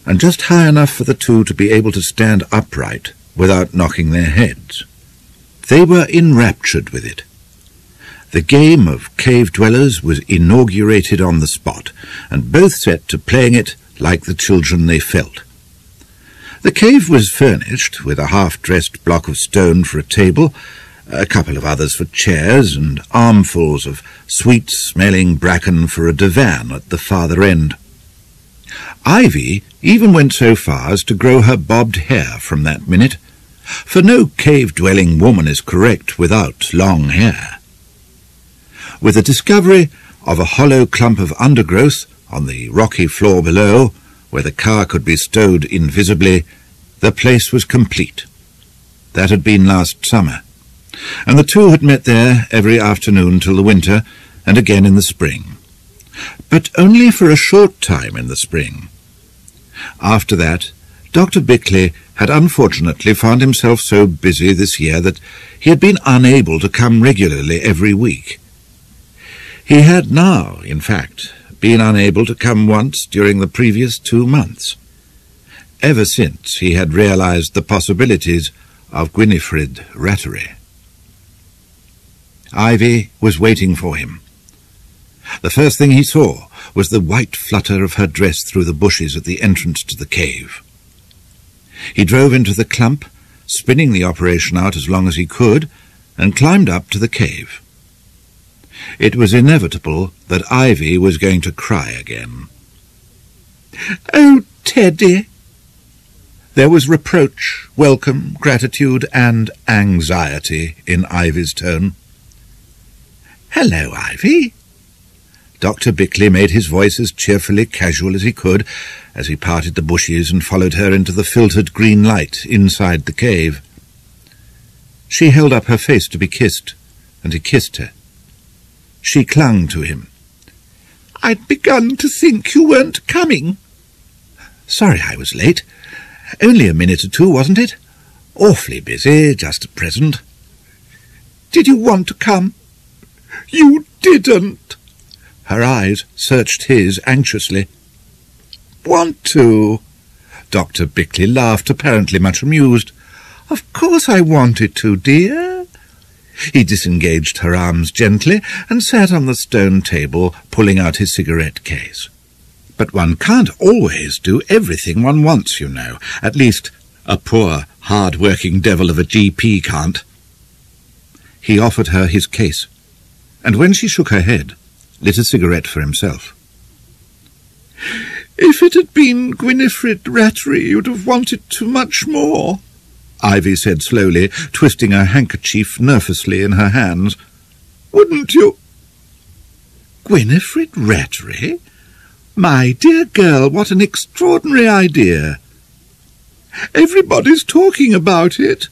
and just high enough for the two to be able to stand upright without knocking their heads. They were enraptured with it. The game of cave dwellers was inaugurated on the spot, and both set to playing it like the children they felt. The cave was furnished with a half-dressed block of stone for a table, a couple of others for chairs, and armfuls of sweet-smelling bracken for a divan at the farther end. Ivy even went so far as to grow her bobbed hair from that minute, for no cave-dwelling woman is correct without long hair. With the discovery of a hollow clump of undergrowth on the rocky floor below, where the car could be stowed invisibly, the place was complete. That had been last summer, and the two had met there every afternoon till the winter, and again in the spring. But only for a short time in the spring. After that, Dr. Bickleigh had unfortunately found himself so busy this year that he had been unable to come regularly every week. He had now, in fact, been unable to come once during the previous 2 months, ever since he had realized the possibilities of Gwynifred Rattery. Ivy was waiting for him. The first thing he saw was the white flutter of her dress through the bushes at the entrance to the cave. He drove into the clump, spinning the operation out as long as he could, and climbed up to the cave. It was inevitable that Ivy was going to cry again. "Oh, Teddy!" There was reproach, welcome, gratitude, and anxiety in Ivy's tone. "Hello, Ivy." Dr. Bickleigh made his voice as cheerfully casual as he could as he parted the bushes and followed her into the filtered green light inside the cave. She held up her face to be kissed, and he kissed her. She clung to him. "I'd begun to think you weren't coming." "Sorry I was late. Only a minute or two, wasn't it? Awfully busy just at present." "Did you want to come?" "You didn't." Her eyes searched his anxiously. "Want to?" Dr. Bickleigh laughed, apparently much amused. "Of course I wanted to, dear." He disengaged her arms gently and sat on the stone table, pulling out his cigarette case. "But one can't always do everything one wants, you know. At least a poor, hard-working devil of a GP can't." He offered her his case, and when she shook her head, lit a cigarette for himself. "If it had been Gwynifred Rattery, you'd have wanted too much more," Ivy said slowly, twisting her handkerchief nervously in her hands. "Wouldn't you?" "Gwynifred Rattery? My dear girl, what an extraordinary idea." "Everybody's talking about it."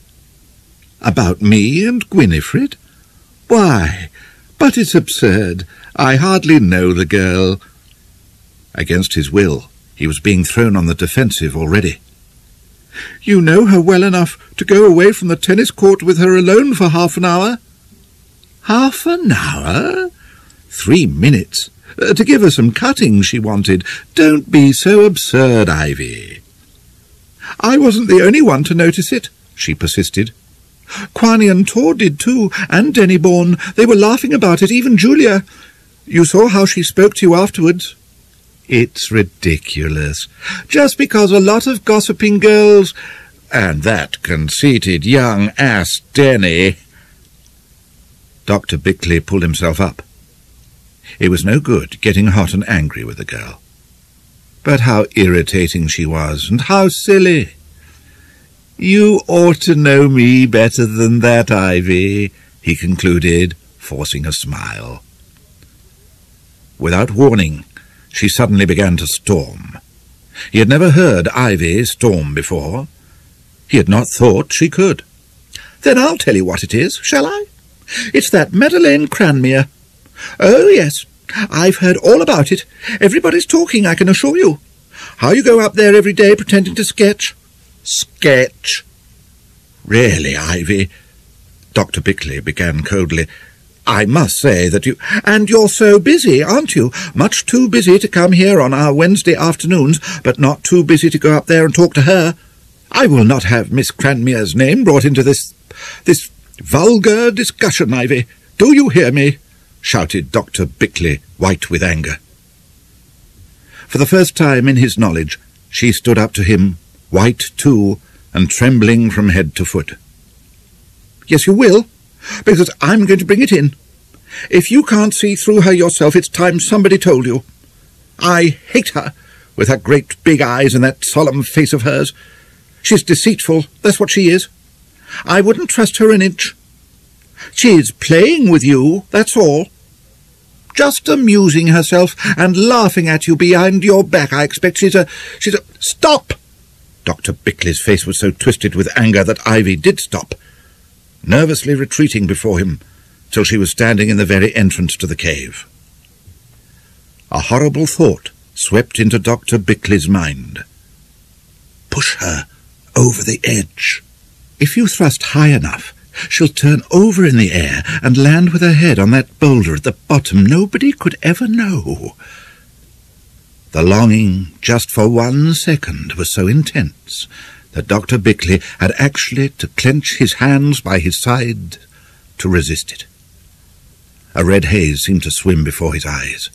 "About me and Gwynifred? Why, but it's absurd. I hardly know the girl." Against his will, he was being thrown on the defensive already. "You know her well enough to go away from the tennis court with her alone for half an hour." "Half an hour? 3 minutes. To give her some cutting she wanted. Don't be so absurd, Ivy." "I wasn't the only one to notice it," she persisted. "Quani and Tor did too, and Dennyborn. They were laughing about it, even Julia. You saw how she spoke to you afterwards." "It's ridiculous. Just because a lot of gossiping girls... And that conceited young ass Denny..." Dr. Bickleigh pulled himself up. It was no good getting hot and angry with the girl. But how irritating she was, and how silly. "You ought to know me better than that, Ivy," he concluded, forcing a smile. Without warning, she suddenly began to storm. He had never heard Ivy storm before. He had not thought she could. "Then I'll tell you what it is, shall I? It's that Madeleine Cranmere. Oh, yes, I've heard all about it. Everybody's talking, I can assure you. How you go up there every day pretending to sketch." "Sketch? Really, Ivy?" Dr. Bickleigh began coldly. I must say that you... And you're so busy, aren't you? Much too busy to come here on our Wednesday afternoons, but not too busy to go up there and talk to her. I will not have Miss Cranmere's name brought into this vulgar discussion, Ivy. Do you hear me? Shouted Dr. Bickleigh, white with anger. For the first time in his knowledge, she stood up to him, white too, and trembling from head to foot. Yes, you will, because I'm going to bring it in. If you can't see through her yourself, it's time somebody told you. I hate her, with her great big eyes and that solemn face of hers. She's deceitful, that's what she is. I wouldn't trust her an inch. She's playing with you, that's all. Just amusing herself and laughing at you behind your back. I expect she's a... Stop! Dr. Bickleigh's face was so twisted with anger that Ivy did stop, nervously retreating before him, till she was standing in the very entrance to the cave. A horrible thought swept into Dr. Bickleigh's mind. Push her over the edge. If you thrust high enough, she'll turn over in the air and land with her head on that boulder at the bottom. Nobody could ever know. The longing, just for 1 second, was so intense that Dr. Bickleigh had actually to clench his hands by his side to resist it. A red haze seemed to swim before his eyes.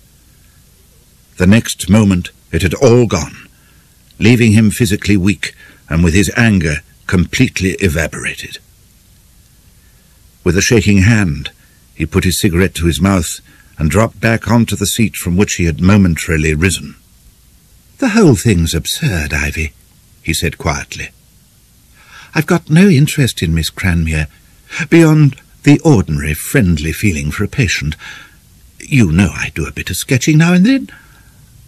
The next moment it had all gone, leaving him physically weak and with his anger completely evaporated. With a shaking hand, he put his cigarette to his mouth and dropped back onto the seat from which he had momentarily risen. "The whole thing's absurd, Ivy," he said quietly. "I've got no interest in Miss Cranmere, beyond the ordinary friendly feeling for a patient. You know I do a bit of sketching now and then.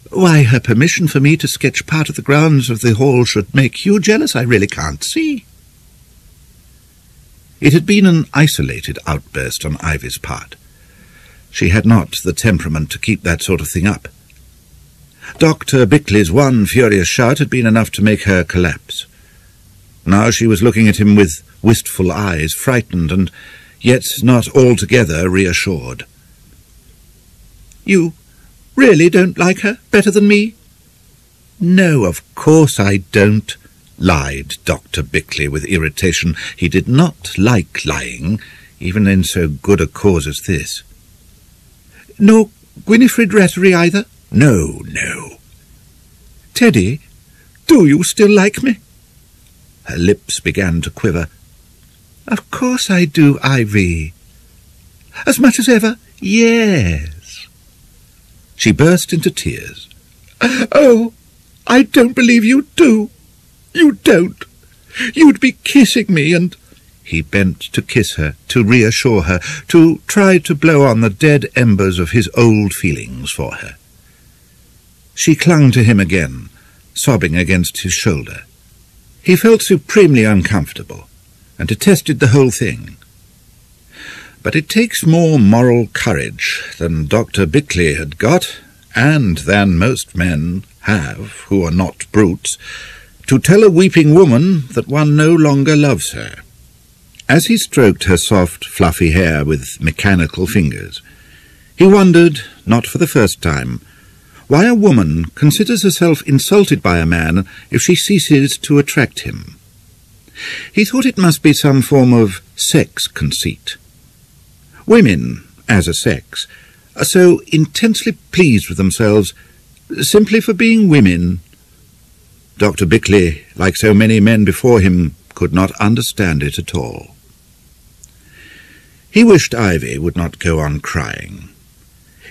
Why her permission for me to sketch part of the grounds of the hall should make you jealous, I really can't see." It had been an isolated outburst on Ivy's part. She had not the temperament to keep that sort of thing up. Dr. Bickleigh's one furious shout had been enough to make her collapse. Now she was looking at him with wistful eyes, frightened and yet not altogether reassured. "You really don't like her better than me?" "No, of course I don't," lied Dr. Bickleigh with irritation. He did not like lying, even in so good a cause as this. "Nor Winifred Rattery either?" "No, no." "Teddy, do you still like me?" Her lips began to quiver. "Of course I do, Ivy." "As much as ever?" "Yes." She burst into tears. "Oh, I don't believe you do. You don't. You'd be kissing me and—" He bent to kiss her, to reassure her, to try to blow on the dead embers of his old feelings for her. She clung to him again, sobbing against his shoulder. He felt supremely uncomfortable, and detested the whole thing. But it takes more moral courage than Dr. Bickleigh had got, and than most men have, who are not brutes, to tell a weeping woman that one no longer loves her. As he stroked her soft, fluffy hair with mechanical fingers, he wondered, not for the first time, why a woman considers herself insulted by a man if she ceases to attract him. He thought it must be some form of sex conceit. Women, as a sex, are so intensely pleased with themselves simply for being women. Dr. Bickleigh, like so many men before him, could not understand it at all. He wished Ivy would not go on crying.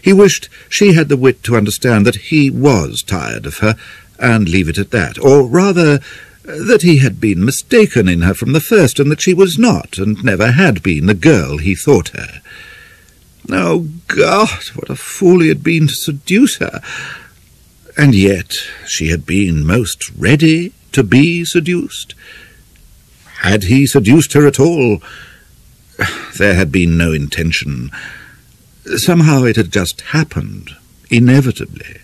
He wished she had the wit to understand that he was tired of her, and leave it at that, or rather that he had been mistaken in her from the first, and that she was not, and never had been, the girl he thought her. Oh, God, what a fool he had been to seduce her! And yet she had been most ready to be seduced. Had he seduced her at all? There had been no intention. Somehow it had just happened, inevitably.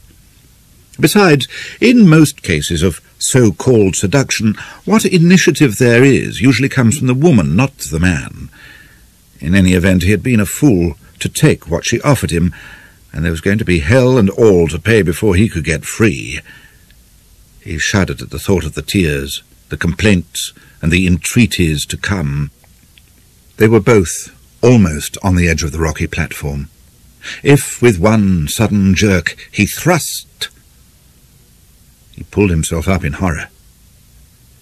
Besides, in most cases of so-called seduction, what initiative there is usually comes from the woman, not the man. In any event, he had been a fool to take what she offered him, and there was going to be hell and all to pay before he could get free. He shuddered at the thought of the tears, the complaints, and the entreaties to come. They were both almost on the edge of the rocky platform. If, with one sudden jerk, he thrust... He pulled himself up in horror.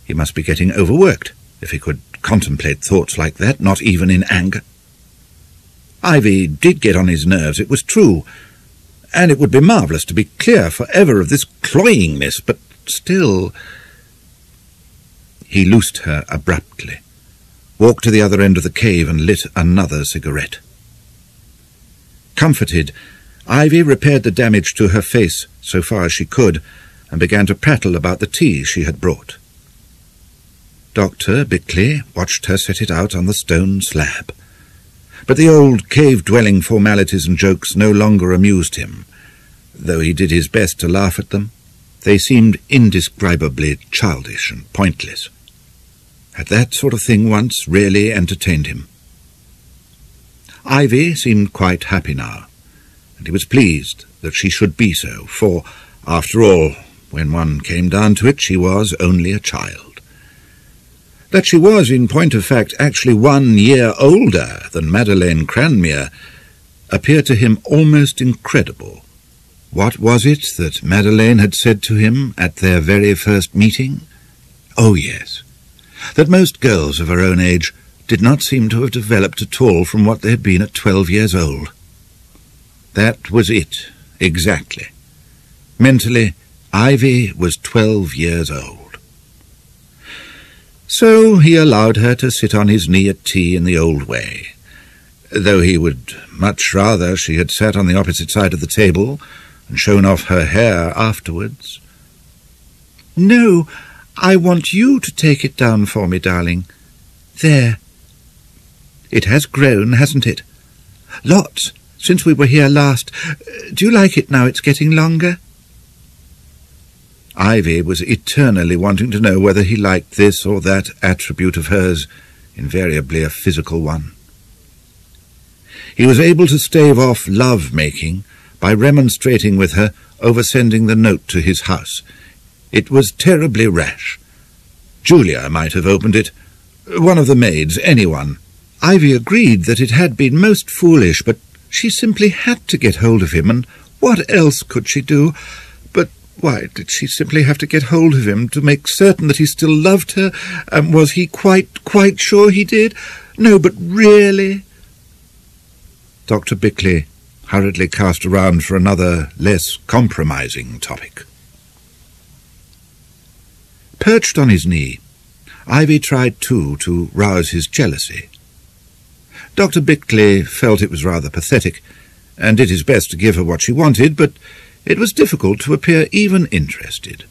He must be getting overworked, if he could contemplate thoughts like that, not even in anger. Ivy did get on his nerves, it was true, and it would be marvellous to be clear for ever of this cloyingness, but still... He loosed her abruptly, walked to the other end of the cave and lit another cigarette. Comforted, Ivy repaired the damage to her face so far as she could, and began to prattle about the tea she had brought. Dr. Bickleigh watched her set it out on the stone slab. But the old cave-dwelling formalities and jokes no longer amused him. Though he did his best to laugh at them, they seemed indescribably childish and pointless. Had that sort of thing once really entertained him? Ivy seemed quite happy now, and he was pleased that she should be so, for, after all, when one came down to it, she was only a child. That she was, in point of fact, actually 1 year older than Madeleine Cranmere appeared to him almost incredible. What was it that Madeleine had said to him at their very first meeting? Oh, yes, that most girls of her own age did not seem to have developed at all from what they had been at 12 years old. That was it, exactly. Mentally, Ivy was 12 years old. So he allowed her to sit on his knee at tea in the old way, though he would much rather she had sat on the opposite side of the table and shown off her hair afterwards. "No, I want you to take it down for me, darling. There. It has grown, hasn't it? Lots, since we were here last. Do you like it now it's getting longer?" Ivy was eternally wanting to know whether he liked this or that attribute of hers, invariably a physical one. He was able to stave off love-making by remonstrating with her over sending the note to his house. It was terribly rash. Julia might have opened it, one of the maids, anyone. Ivy agreed that it had been most foolish, but she simply had to get hold of him, and what else could she do? But why did she simply have to get hold of him to make certain that he still loved her? And was he quite sure he did? No, but really? Dr. Bickleigh hurriedly cast around for another, less compromising topic. Perched on his knee, Ivy tried too to rouse his jealousy. Dr. Bickleigh felt it was rather pathetic, and did his best to give her what she wanted, but it was difficult to appear even interested.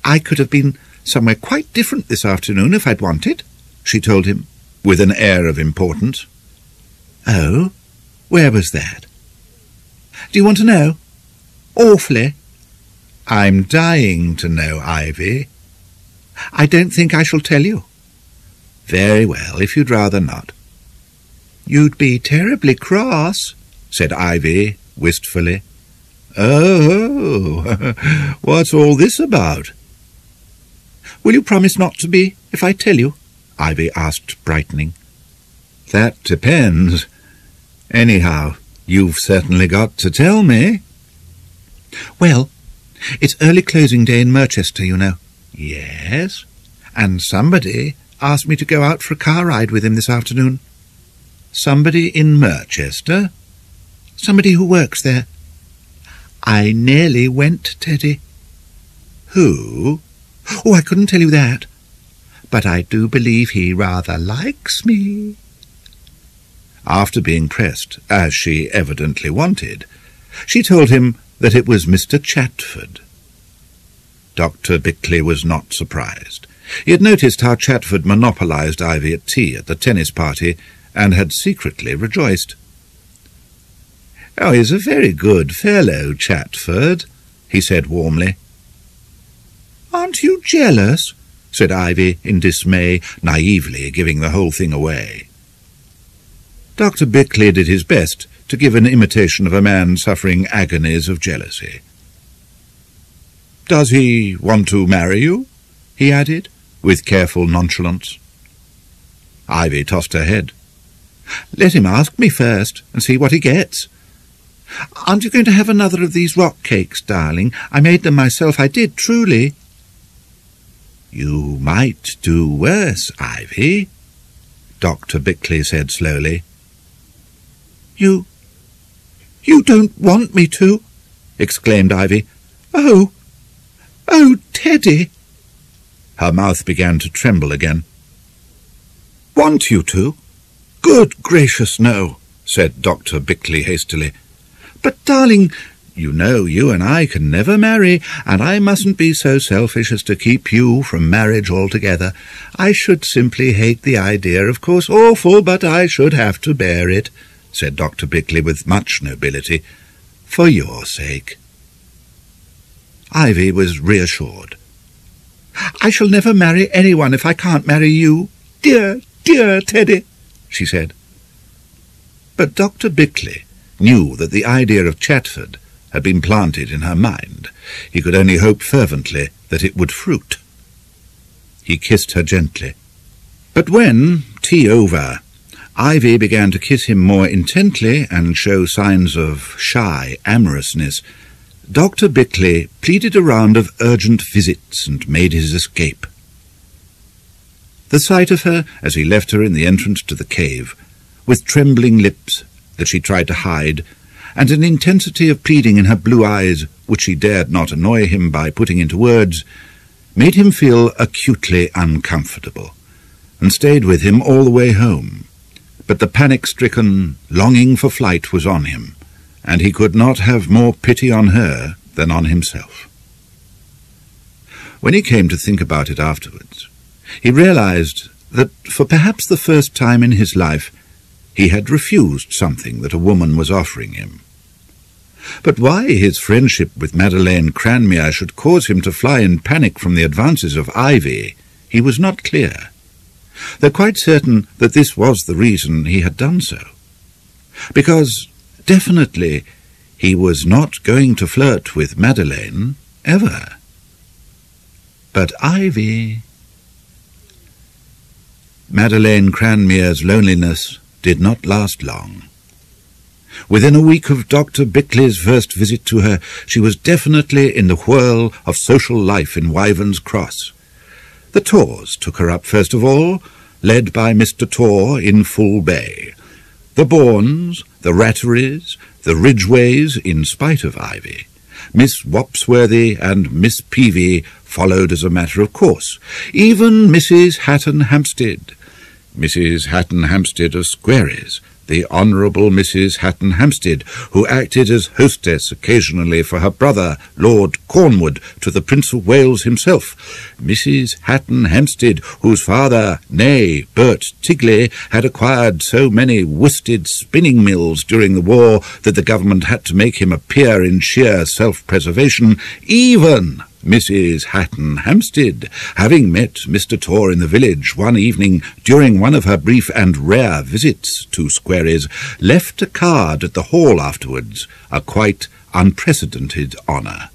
"I could have been somewhere quite different this afternoon if I'd wanted," she told him, with an air of importance. "Oh, where was that?" "Do you want to know?" "Awfully." "I'm dying to know, Ivy." "I don't think I shall tell you." "Very well, if you'd rather not." "You'd be terribly cross," said Ivy wistfully. "Oh, what's all this about?" "Will you promise not to be, if I tell you?" Ivy asked, brightening. "That depends. Anyhow, you've certainly got to tell me." "Well, it's early closing day in Merchester, you know." "Yes?" "And somebody asked me to go out for a car ride with him this afternoon." "Somebody in Merchester?" "Somebody who works there." "I nearly went, Teddy." "Who?" "Oh, I couldn't tell you that. But I do believe he rather likes me." After being pressed, as she evidently wanted, she told him that it was Mr. Chatford. Dr. Bickleigh was not surprised. He had noticed how Chatford monopolized Ivy at tea at the tennis party, and had secretly rejoiced. "Oh, he's a very good fellow, Chatford," he said warmly. "Aren't you jealous?" said Ivy in dismay, naively giving the whole thing away. Dr. Bickleigh did his best to give an imitation of a man suffering agonies of jealousy. "Does he want to marry you?" he added, with careful nonchalance. Ivy tossed her head. "Let him ask me first, and see what he gets. Aren't you going to have another of these rock cakes, darling? I made them myself, I did, truly." "You might do worse, Ivy," Dr. Bickleigh said slowly. You don't want me to?" exclaimed Ivy. Oh, Teddy!" Her mouth began to tremble again. "Want you to? Good gracious, no," said Dr. Bickleigh hastily. "But, darling, you know you and I can never marry, and I mustn't be so selfish as to keep you from marriage altogether. I should simply hate the idea, of course, awful, but I should have to bear it," said Dr. Bickleigh with much nobility, "for your sake." Ivy was reassured. "I shall never marry anyone if I can't marry you, dear, dear Teddy," she said. But Dr. Bickleigh knew that the idea of Chatford had been planted in her mind. He could only hope fervently that it would fruit. He kissed her gently. But when, tea over, Ivy began to kiss him more intently and show signs of shy amorousness, Dr. Bickleigh pleaded a round of urgent visits and made his escape. The sight of her, as he left her in the entrance to the cave, with trembling lips that she tried to hide, and an intensity of pleading in her blue eyes which she dared not annoy him by putting into words, made him feel acutely uncomfortable, and stayed with him all the way home. But the panic-stricken longing for flight was on him, and he could not have more pity on her than on himself. When he came to think about it afterwards, he realized that for perhaps the first time in his life he had refused something that a woman was offering him. But why his friendship with Madeleine Cranmere should cause him to fly in panic from the advances of Ivy, he was not clear, though quite certain that this was the reason he had done so. Because, definitely, he was not going to flirt with Madeleine, ever. But Ivy... Madeleine Cranmere's loneliness did not last long. Within a week of Dr. Bickleigh's first visit to her, she was definitely in the whirl of social life in Wyvern's Cross. The Tors took her up first of all, led by Mr. Tor in full bay. The Bournes, the Ratterys, the Ridgways, in spite of Ivy. Miss Wopsworthy and Miss Peavy followed as a matter of course. Even Mrs. Hatton Hampstead. Mrs. Hatton Hampstead of Squares, the Honourable Mrs. Hatton Hampstead, who acted as hostess occasionally for her brother, Lord Cornwood, to the Prince of Wales himself. Mrs. Hatton Hampstead, whose father, nay, Bert Tigley, had acquired so many worsted spinning mills during the war that the government had to make him a peer in sheer self-preservation. Even Mrs. Hatton Hampstead, having met Mr. Tor in the village one evening during one of her brief and rare visits to Squares, left a card at the hall afterwards, a quite unprecedented honour.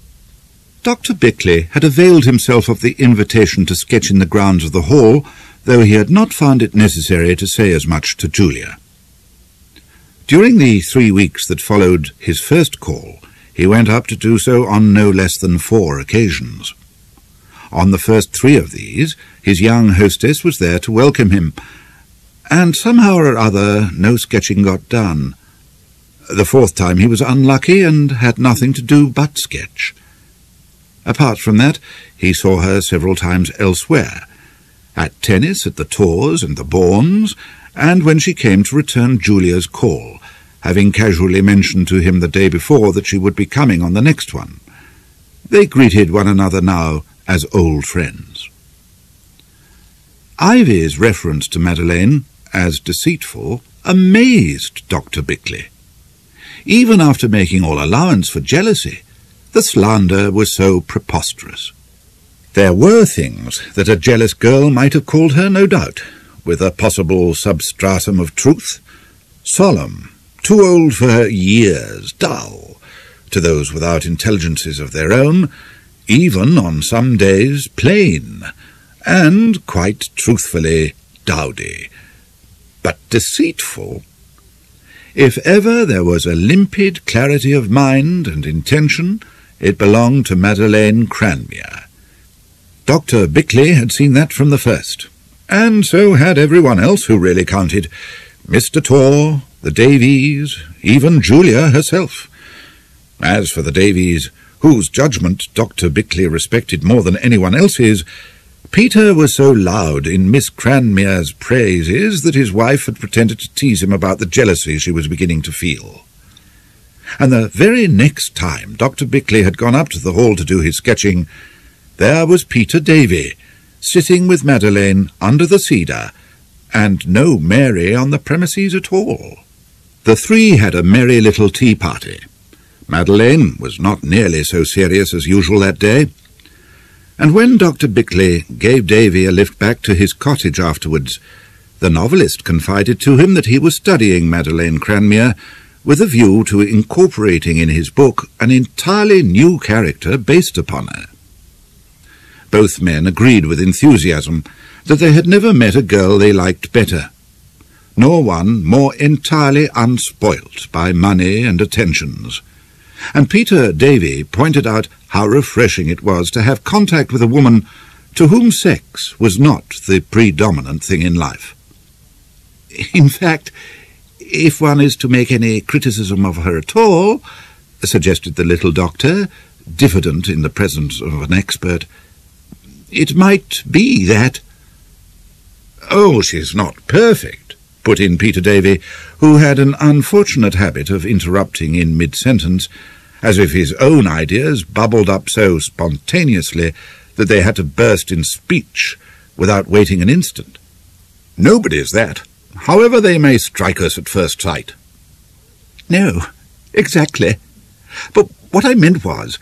Dr. Bickleigh had availed himself of the invitation to sketch in the grounds of the hall, though he had not found it necessary to say as much to Julia. During the 3 weeks that followed his first call, he went up to do so on no less than 4 occasions. On the first 3 of these, his young hostess was there to welcome him, and somehow or other no sketching got done. The 4th time he was unlucky and had nothing to do but sketch. Apart from that, he saw her several times elsewhere, at tennis at the Tors and the Bournes, and when she came to return Julia's call, having casually mentioned to him the day before that she would be coming on the next one. They greeted one another now as old friends. Ivy's reference to Madeleine as deceitful amazed Dr. Bickleigh. Even after making all allowance for jealousy, the slander was so preposterous. There were things that a jealous girl might have called her, no doubt, with a possible substratum of truth, Solemn, too old for her years, dull, to those without intelligences of their own, even on some days plain, and, quite truthfully, dowdy. But deceitful. If ever there was a limpid clarity of mind and intention, it belonged to Madeleine Cranmere. Dr. Bickleigh had seen that from the first, and so had everyone else who really counted. Mr. Torr, the Davies, even Julia herself. As for the Davies, whose judgment Dr. Bickleigh respected more than anyone else's, Peter was so loud in Miss Cranmere's praises that his wife had pretended to tease him about the jealousy she was beginning to feel. And the very next time Dr. Bickleigh had gone up to the hall to do his sketching, there was Peter Davy, sitting with Madeleine under the cedar, and no Mary on the premises at all. The three had a merry little tea-party. Madeleine was not nearly so serious as usual that day, and when Dr. Bickleigh gave Davy a lift back to his cottage afterwards, the novelist confided to him that he was studying Madeleine Cranmere with a view to incorporating in his book an entirely new character based upon her. Both men agreed with enthusiasm that they had never met a girl they liked better, nor one more entirely unspoilt by money and attentions. And Peter Davy pointed out how refreshing it was to have contact with a woman to whom sex was not the predominant thing in life. In fact, if one is to make any criticism of her at all, suggested the little doctor, diffident in the presence of an expert, it might be that— "Oh, she's not perfect," put in Peter Davy, who had an unfortunate habit of interrupting in mid-sentence, as if his own ideas bubbled up so spontaneously that they had to burst in speech without waiting an instant. "Nobody's that, however they may strike us at first sight." "No, exactly. But what I meant was,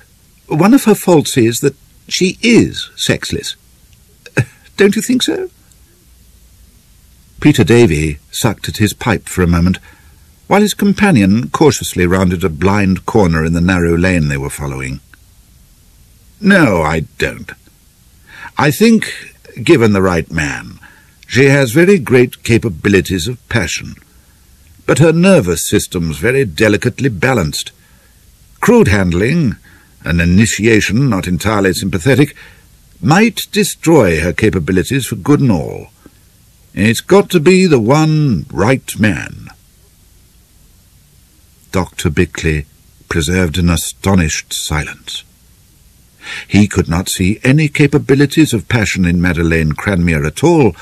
one of her faults is that she is sexless. Don't you think so?" Peter Davy sucked at his pipe for a moment, while his companion cautiously rounded a blind corner in the narrow lane they were following. "No, I don't. I think, given the right man, she has very great capabilities of passion, but her nervous system's very delicately balanced. Crude handling, an initiation not entirely sympathetic, might destroy her capabilities for good and all. It's got to be the one right man." Dr. Bickleigh preserved an astonished silence. He could not see any capabilities of passion in Madeleine Cranmere at all.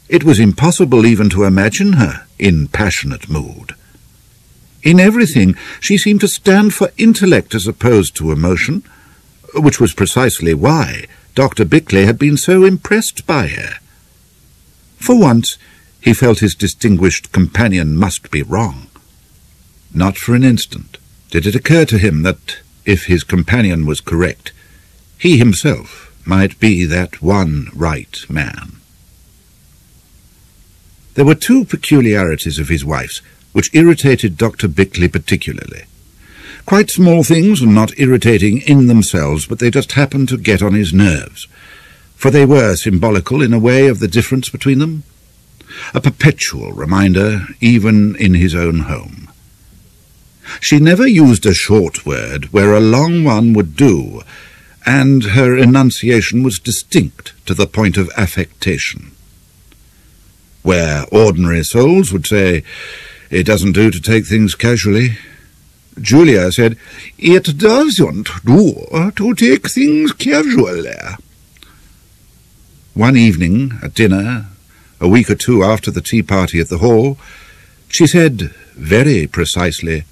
It was impossible even to imagine her in passionate mood. In everything she seemed to stand for intellect as opposed to emotion, which was precisely why Dr. Bickleigh had been so impressed by her. For once he felt his distinguished companion must be wrong. Not for an instant did it occur to him that, if his companion was correct, he himself might be that one right man. There were two peculiarities of his wife's which irritated Dr. Bickleigh particularly. Quite small things and not irritating in themselves, but they just happened to get on his nerves, for they were symbolical in a way of the difference between them, a perpetual reminder even in his own home. She never used a short word where a long one would do, and her enunciation was distinct to the point of affectation. Where ordinary souls would say, "It doesn't do to take things casually," Julia said, "It doesn't do to take things casually." One evening, at dinner, a week or two after the tea-party at the Hall, she said very precisely,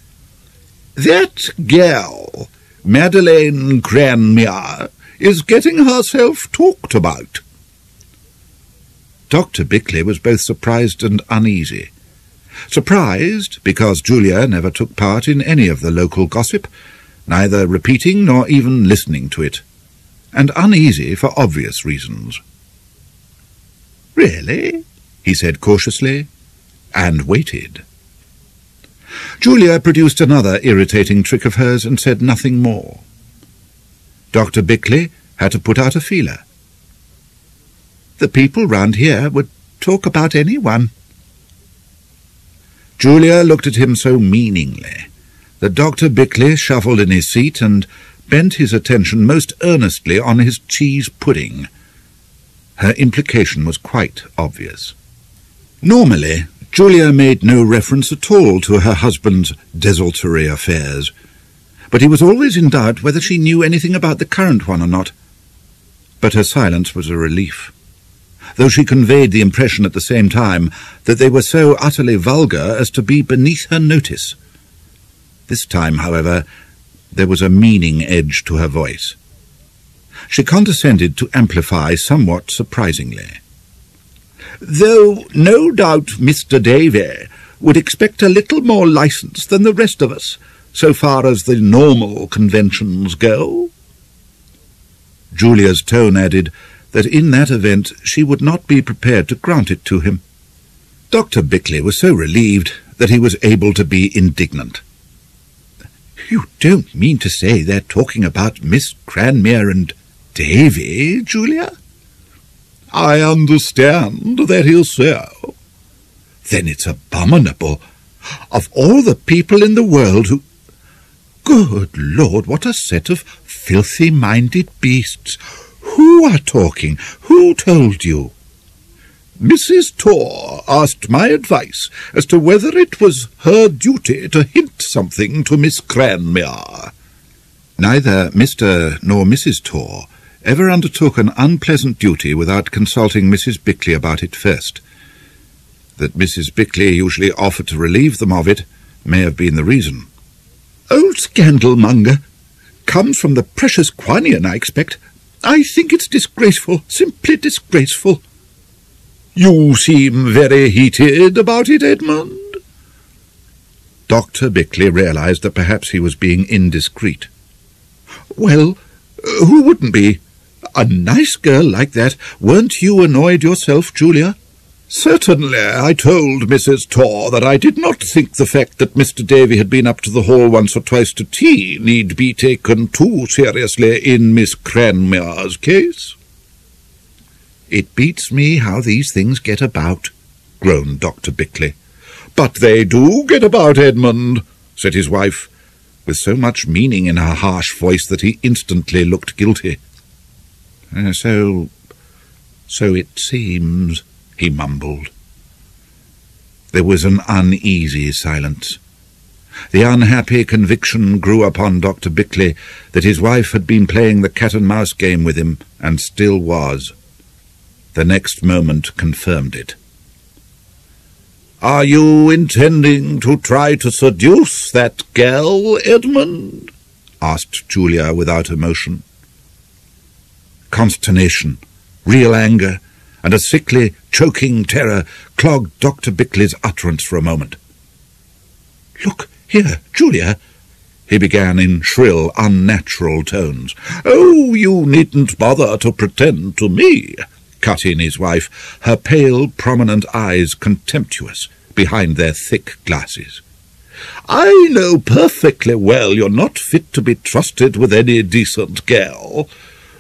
"That girl, Madeleine Cranmere, is getting herself talked about." Dr. Bickleigh was both surprised and uneasy. Surprised because Julia never took part in any of the local gossip, neither repeating nor even listening to it, and uneasy for obvious reasons. "Really?" he said cautiously, and waited. Julia produced another irritating trick of hers and said nothing more. Dr. Bickleigh had to put out a feeler. The people round here would talk about anyone. Julia looked at him so meaningly that Dr. Bickleigh shuffled in his seat and bent his attention most earnestly on his cheese pudding. Her implication was quite obvious. Normally, Julia made no reference at all to her husband's desultory affairs, but he was always in doubt whether she knew anything about the current one or not. But her silence was a relief, though she conveyed the impression at the same time that they were so utterly vulgar as to be beneath her notice. This time, however, there was a meaning edge to her voice. She condescended to amplify somewhat surprisingly. Though no doubt Mr. Davy would expect a little more licence than the rest of us, so far as the normal conventions go. Julia's tone added that in that event she would not be prepared to grant it to him. Dr. Bickleigh was so relieved that he was able to be indignant. You don't mean to say they're talking about Miss Cranmere and Davy, Julia? I understand that is so. Then it's abominable. Of all the people in the world who... Good Lord, what a set of filthy-minded beasts. Who are talking? Who told you? Mrs. Torr asked my advice as to whether it was her duty to hint something to Miss Cranmere. Neither Mr. nor Mrs. Torr ever undertook an unpleasant duty without consulting Mrs. Bickleigh about it first. That Mrs. Bickleigh usually offered to relieve them of it may have been the reason. Old scandalmonger. Comes from the precious Quanian, I expect. I think it's disgraceful, simply disgraceful. You seem very heated about it, Edmund. Dr. Bickleigh realized that perhaps he was being indiscreet. Well, who wouldn't be? A nice girl like that. Weren't you annoyed yourself, Julia? Certainly, I told Mrs. Torr that I did not think the fact that Mr. Davy had been up to the Hall once or twice to tea need be taken too seriously in Miss Cranmere's case. It beats me how these things get about, groaned Dr. Bickleigh. But they do get about, Edmund, said his wife, with so much meaning in her harsh voice that he instantly looked guilty. So it seems, he mumbled. There was an uneasy silence. The unhappy conviction grew upon Dr. Bickleigh that his wife had been playing the cat-and-mouse game with him, and still was. The next moment confirmed it. "Are you intending to try to seduce that girl, Edmund?" asked Julia without emotion. Consternation, real anger, and a sickly, choking terror clogged Dr. Bickleigh's utterance for a moment. "Look here, Julia," he began in shrill, unnatural tones. "Oh, you needn't bother to pretend to me," cut in his wife, her pale, prominent eyes contemptuous behind their thick glasses. "I know perfectly well you're not fit to be trusted with any decent girl.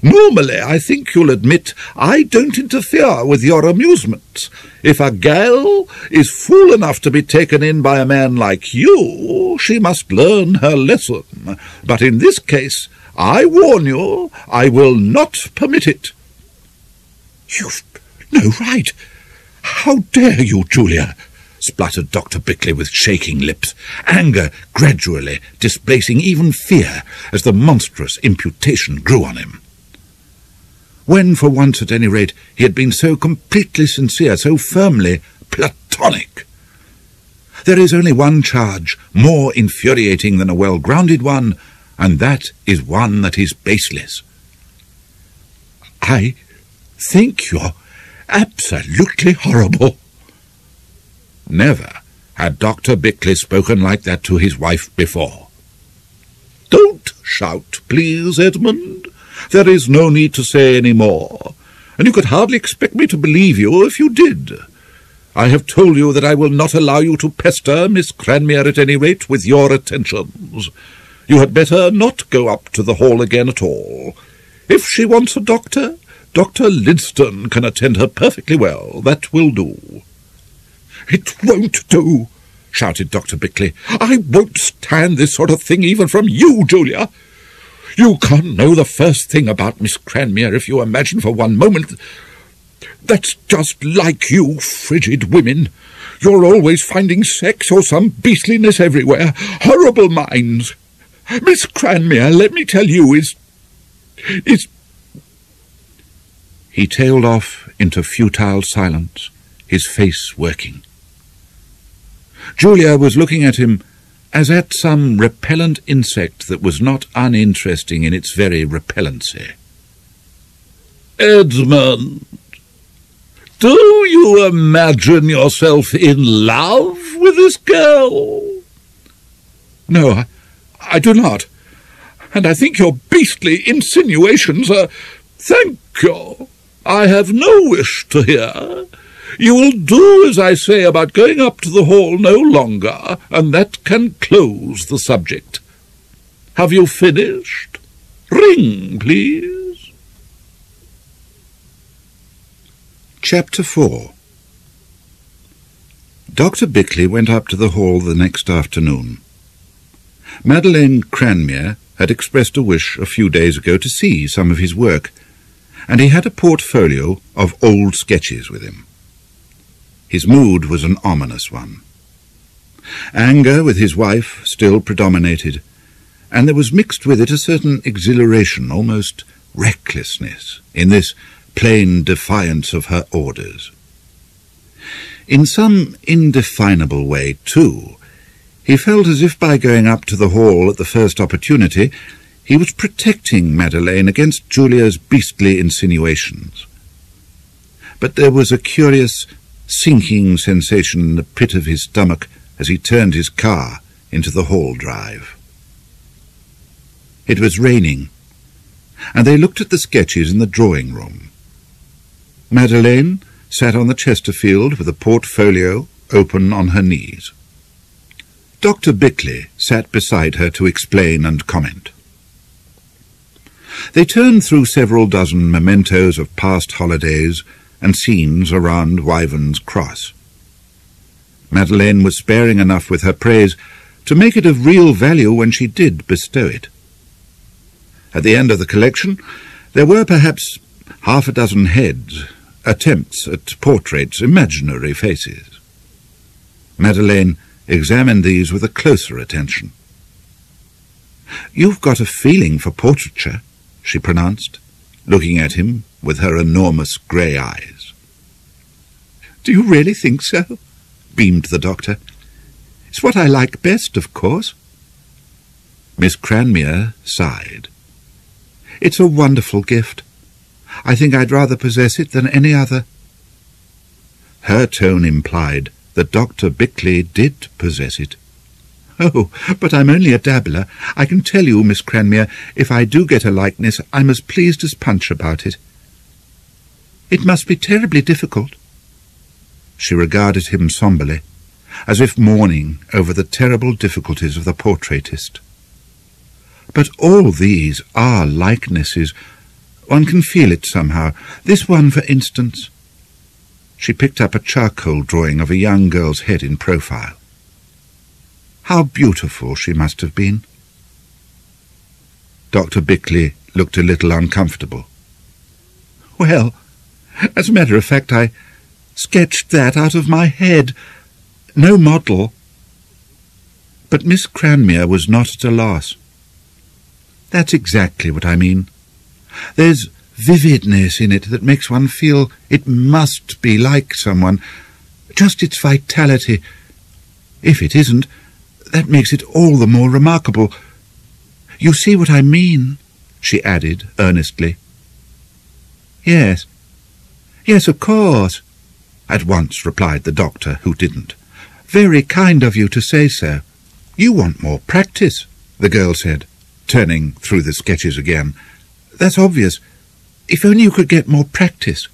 Normally, I think you'll admit I don't interfere with your amusements. If a girl is fool enough to be taken in by a man like you, she must learn her lesson. But in this case, I warn you, I will not permit it." "You've no right. How dare you, Julia?" spluttered Dr. Bickleigh with shaking lips, anger gradually displacing even fear as the monstrous imputation grew on him. When, for once at any rate, he had been so completely sincere, so firmly platonic. There is only one charge more infuriating than a well-grounded one, and that is one that is baseless. "I think you're absolutely horrible." Never had Dr. Bickleigh spoken like that to his wife before. "Don't shout, please, Edmund. There is no need to say any more, and you could hardly expect me to believe you if you did. I have told you that I will not allow you to pester Miss Cranmere at any rate with your attentions. You had better not go up to the hall again at all. If she wants a doctor, Dr. Linston can attend her perfectly well. That will do." "It won't do," shouted Dr. Bickleigh. "I won't stand this sort of thing even from you, Julia. You can't know the first thing about Miss Cranmere if you imagine for one moment. That's just like you frigid women. You're always finding sex or some beastliness everywhere. Horrible minds. Miss Cranmere, let me tell you, is... He tailed off into futile silence, his face working. Julia was looking at him as at some repellent insect that was not uninteresting in its very repellency. "Edmund, do you imagine yourself in love with this girl?" "No, I do not. And I think your beastly insinuations are—" "Thank you. I have no wish to hear. You will do as I say about going up to the hall no longer, and that can close the subject. Have you finished? Ring, please." Chapter 4. Dr. Bickleigh went up to the hall the next afternoon. Madeleine Cranmere had expressed a wish a few days ago to see some of his work, and he had a portfolio of old sketches with him. His mood was an ominous one. Anger with his wife still predominated, and there was mixed with it a certain exhilaration, almost recklessness, in this plain defiance of her orders. In some indefinable way, too, he felt as if by going up to the hall at the first opportunity he was protecting Madeleine against Julia's beastly insinuations. But there was a curious sinking sensation in the pit of his stomach as he turned his car into the hall drive. It was raining, and they looked at the sketches in the drawing-room. Madeleine sat on the Chesterfield with a portfolio open on her knees. Dr. Bickleigh sat beside her to explain and comment. They turned through several dozen mementos of past holidays and scenes around Wyvern's Cross. Madeleine was sparing enough with her praise to make it of real value when she did bestow it. At the end of the collection there were perhaps half a dozen heads, attempts at portraits, imaginary faces. Madeleine examined these with a closer attention. "You've got a feeling for portraiture," she pronounced, looking at him with her enormous grey eyes. "Do you really think so?" beamed the doctor. "It's what I like best, of course." Miss Cranmere sighed. "It's a wonderful gift. I think I'd rather possess it than any other." Her tone implied that Dr. Bickleigh did possess it. "Oh, but I'm only a dabbler. I can tell you, Miss Cranmere, if I do get a likeness, I'm as pleased as Punch about it." "It must be terribly difficult." She regarded him somberly, as if mourning over the terrible difficulties of the portraitist. "But all these are likenesses. One can feel it somehow. This one, for instance." She picked up a charcoal drawing of a young girl's head in profile. How beautiful she must have been. Dr. Bickleigh looked a little uncomfortable. "Well, as a matter of fact, I sketched that out of my head. No model." But Miss Cranmere was not at a loss. "That's exactly what I mean. There's vividness in it that makes one feel it must be like someone, just its vitality. If it isn't, that makes it all the more remarkable. You see what I mean?" she added earnestly. Yes, of course," at once replied the doctor, who didn't. "Very kind of you to say so." "You want more practice," the girl said, turning through the sketches again. "That's obvious. If only you could get more practice."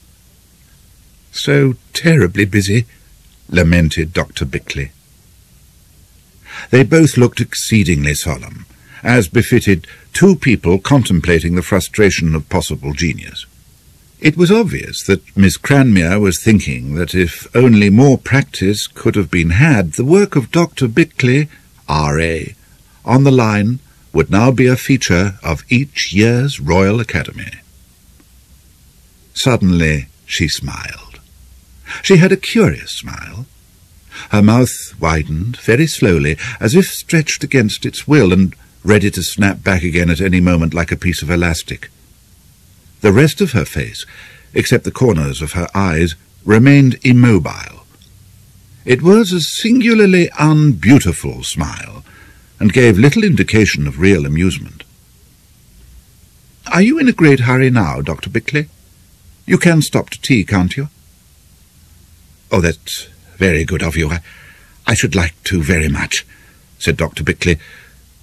"So terribly busy," lamented Dr. Bickleigh. They both looked exceedingly solemn, as befitted two people contemplating the frustration of possible genius. It was obvious that Miss Cranmere was thinking that if only more practice could have been had, the work of Dr. Bickleigh, R.A., on the line would now be a feature of each year's Royal Academy. Suddenly she smiled. She had a curious smile. Her mouth widened very slowly, as if stretched against its will and ready to snap back again at any moment like a piece of elastic. The rest of her face, except the corners of her eyes, remained immobile. It was a singularly unbeautiful smile, and gave little indication of real amusement. "Are you in a great hurry now, Dr. Bickleigh? You can stop to tea, can't you?" "Oh, that's very good of you. I should like to very much," said Dr. Bickleigh,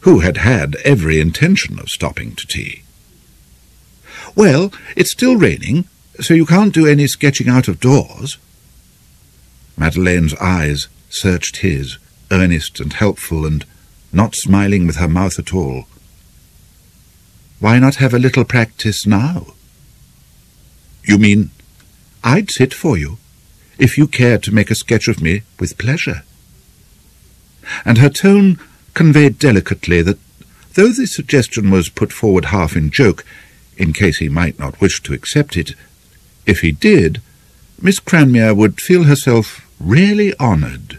who had had every intention of stopping to tea. "Well, it's still raining, so you can't do any sketching out of doors." Madeleine's eyes searched his, earnest and helpful, and not smiling with her mouth at all. "Why not have a little practice now?" "You mean—" "I'd sit for you, if you cared to make a sketch of me with pleasure." And her tone conveyed delicately that, though the suggestion was put forward half in joke, in case he might not wish to accept it, if he did, Miss Cranmere would feel herself really honoured.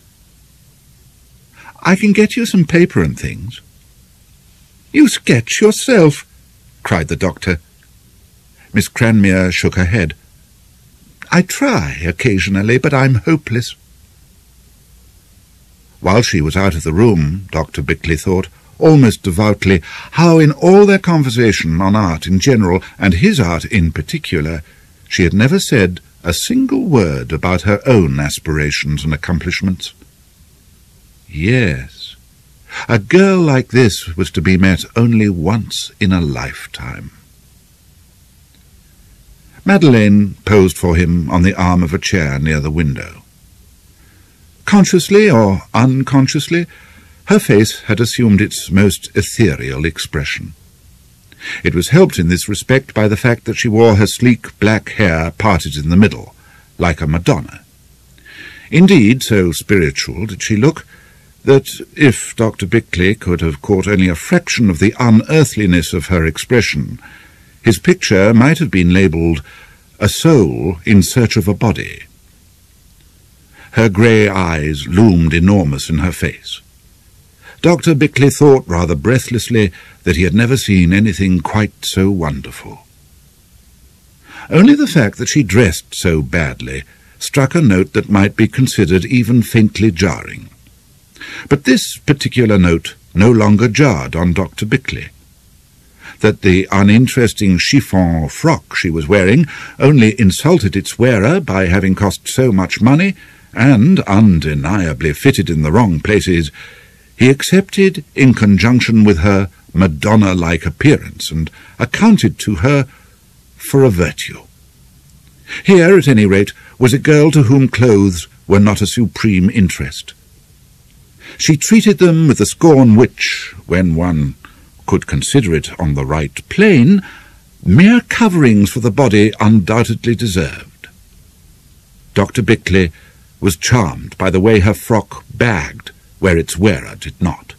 "I can get you some paper and things." "You sketch yourself?" cried the doctor. Miss Cranmere shook her head. "I try occasionally, but I'm hopeless." While she was out of the room, Dr. Bickleigh thought, almost devoutly, how in all their conversation on art in general, and his art in particular, she had never said a single word about her own aspirations and accomplishments. Yes, a girl like this was to be met only once in a lifetime. Madeleine posed for him on the arm of a chair near the window. Consciously or unconsciously, her face had assumed its most ethereal expression. It was helped in this respect by the fact that she wore her sleek black hair parted in the middle, like a Madonna. Indeed, so spiritual did she look, that if Dr. Bickleigh could have caught only a fraction of the unearthliness of her expression, his picture might have been labelled "A Soul in Search of a Body." Her grey eyes loomed enormous in her face. Dr. Bickleigh thought rather breathlessly that he had never seen anything quite so wonderful. Only the fact that she dressed so badly struck a note that might be considered even faintly jarring. But this particular note no longer jarred on Dr. Bickleigh. That the uninteresting chiffon frock she was wearing only insulted its wearer by having cost so much money, and undeniably fitted in the wrong places, he accepted in conjunction with her Madonna-like appearance, and accounted to her for a virtue. Here, at any rate, was a girl to whom clothes were not a supreme interest. She treated them with the scorn which, when one could consider it on the right plane, mere coverings for the body undoubtedly deserved. Dr. Bickleigh was charmed by the way her frock bagged where its wearer did not.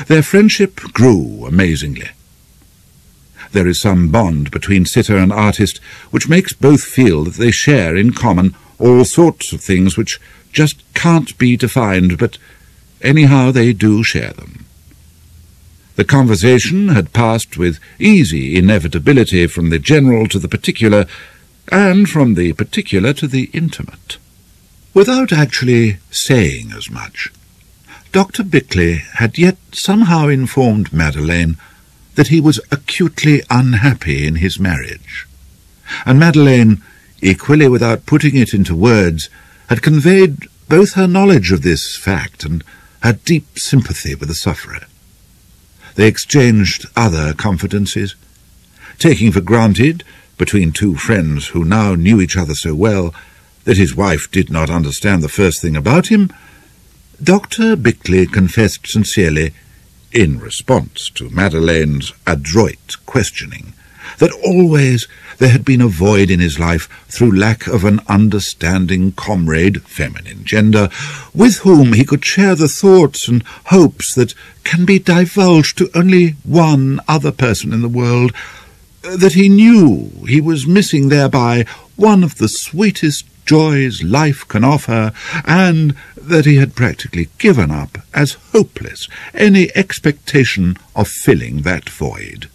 Their friendship grew amazingly. There is some bond between sitter and artist which makes both feel that they share in common all sorts of things which just can't be defined, but anyhow they do share them. The conversation had passed with easy inevitability from the general to the particular, and from the particular to the intimate. Without actually saying as much, Dr. Bickleigh had yet somehow informed Madeleine that he was acutely unhappy in his marriage, and Madeleine, equally without putting it into words, had conveyed both her knowledge of this fact and her deep sympathy with the sufferer. They exchanged other confidences, taking for granted, between two friends who now knew each other so well, that his wife did not understand the first thing about him, Dr. Bickleigh confessed sincerely, in response to Madeleine's adroit questioning, that always there had been a void in his life through lack of an understanding comrade, feminine gender, with whom he could share the thoughts and hopes that can be divulged to only one other person in the world, that he knew he was missing thereby one of the sweetest joys life can offer, and that he had practically given up as hopeless any expectation of filling that void.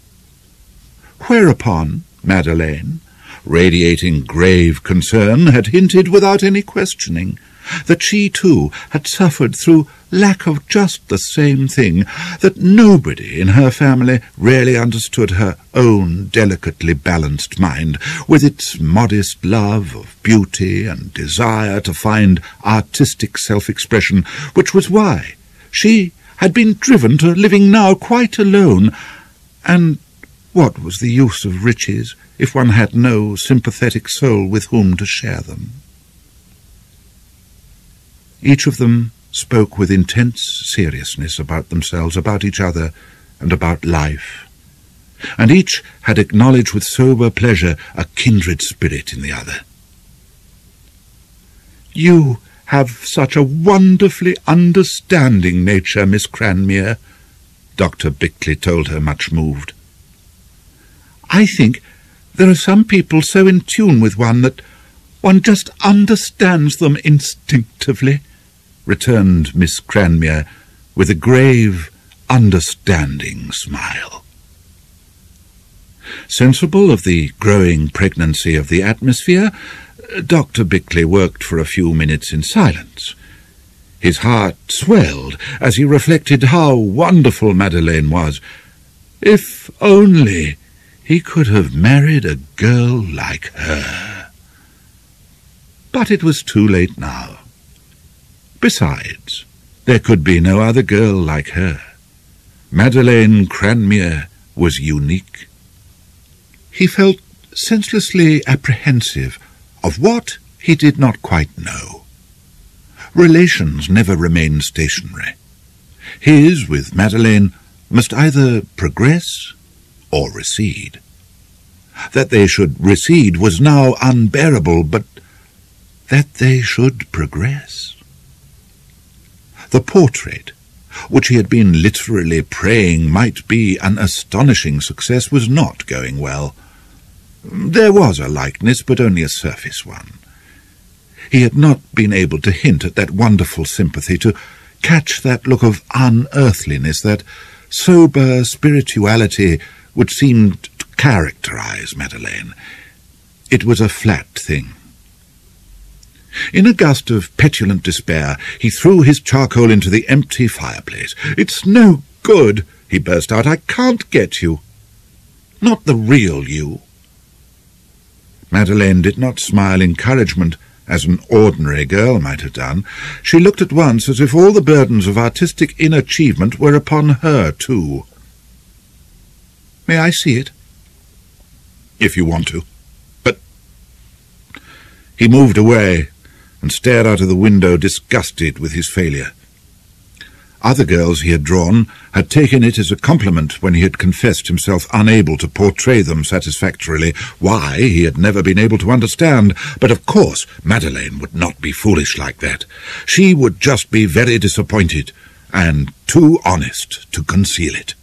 Whereupon Madeleine, radiating grave concern, had hinted without any questioning that she too had suffered through lack of just the same thing, that nobody in her family really understood her own delicately balanced mind, with its modest love of beauty and desire to find artistic self-expression, which was why she had been driven to living now quite alone. And what was the use of riches if one had no sympathetic soul with whom to share them? Each of them spoke with intense seriousness about themselves, about each other, and about life, and each had acknowledged with sober pleasure a kindred spirit in the other. "You have such a wonderfully understanding nature, Miss Cranmere," Dr. Bickleigh told her, much moved. "I think there are some people so in tune with one that one just understands them instinctively," returned Miss Cranmere, with a grave, understanding smile. Sensible of the growing pregnancy of the atmosphere, Dr. Bickleigh worked for a few minutes in silence. His heart swelled as he reflected how wonderful Madeleine was. If only he could have married a girl like her. But it was too late now. Besides, there could be no other girl like her. Madeleine Cranmere was unique. He felt senselessly apprehensive of what he did not quite know. Relations never remain stationary. His with Madeleine must either progress or recede. That they should recede was now unbearable, but that they should progress. The portrait, which he had been literally praying might be an astonishing success, was not going well. There was a likeness, but only a surface one. He had not been able to hint at that wonderful sympathy, to catch that look of unearthliness, that sober spirituality which seemed to characterize Madeleine. It was a flat thing. In a gust of petulant despair, he threw his charcoal into the empty fireplace. "It's no good," he burst out. "I can't get you. Not the real you." Madeleine did not smile encouragement, as an ordinary girl might have done. She looked at once as if all the burdens of artistic inachievement were upon her too. "May I see it?" "If you want to. But—" He moved away and stared out of the window, disgusted with his failure. Other girls he had drawn had taken it as a compliment when he had confessed himself unable to portray them satisfactorily. Why, he had never been able to understand, but of course Madeleine would not be foolish like that. She would just be very disappointed, and too honest to conceal it.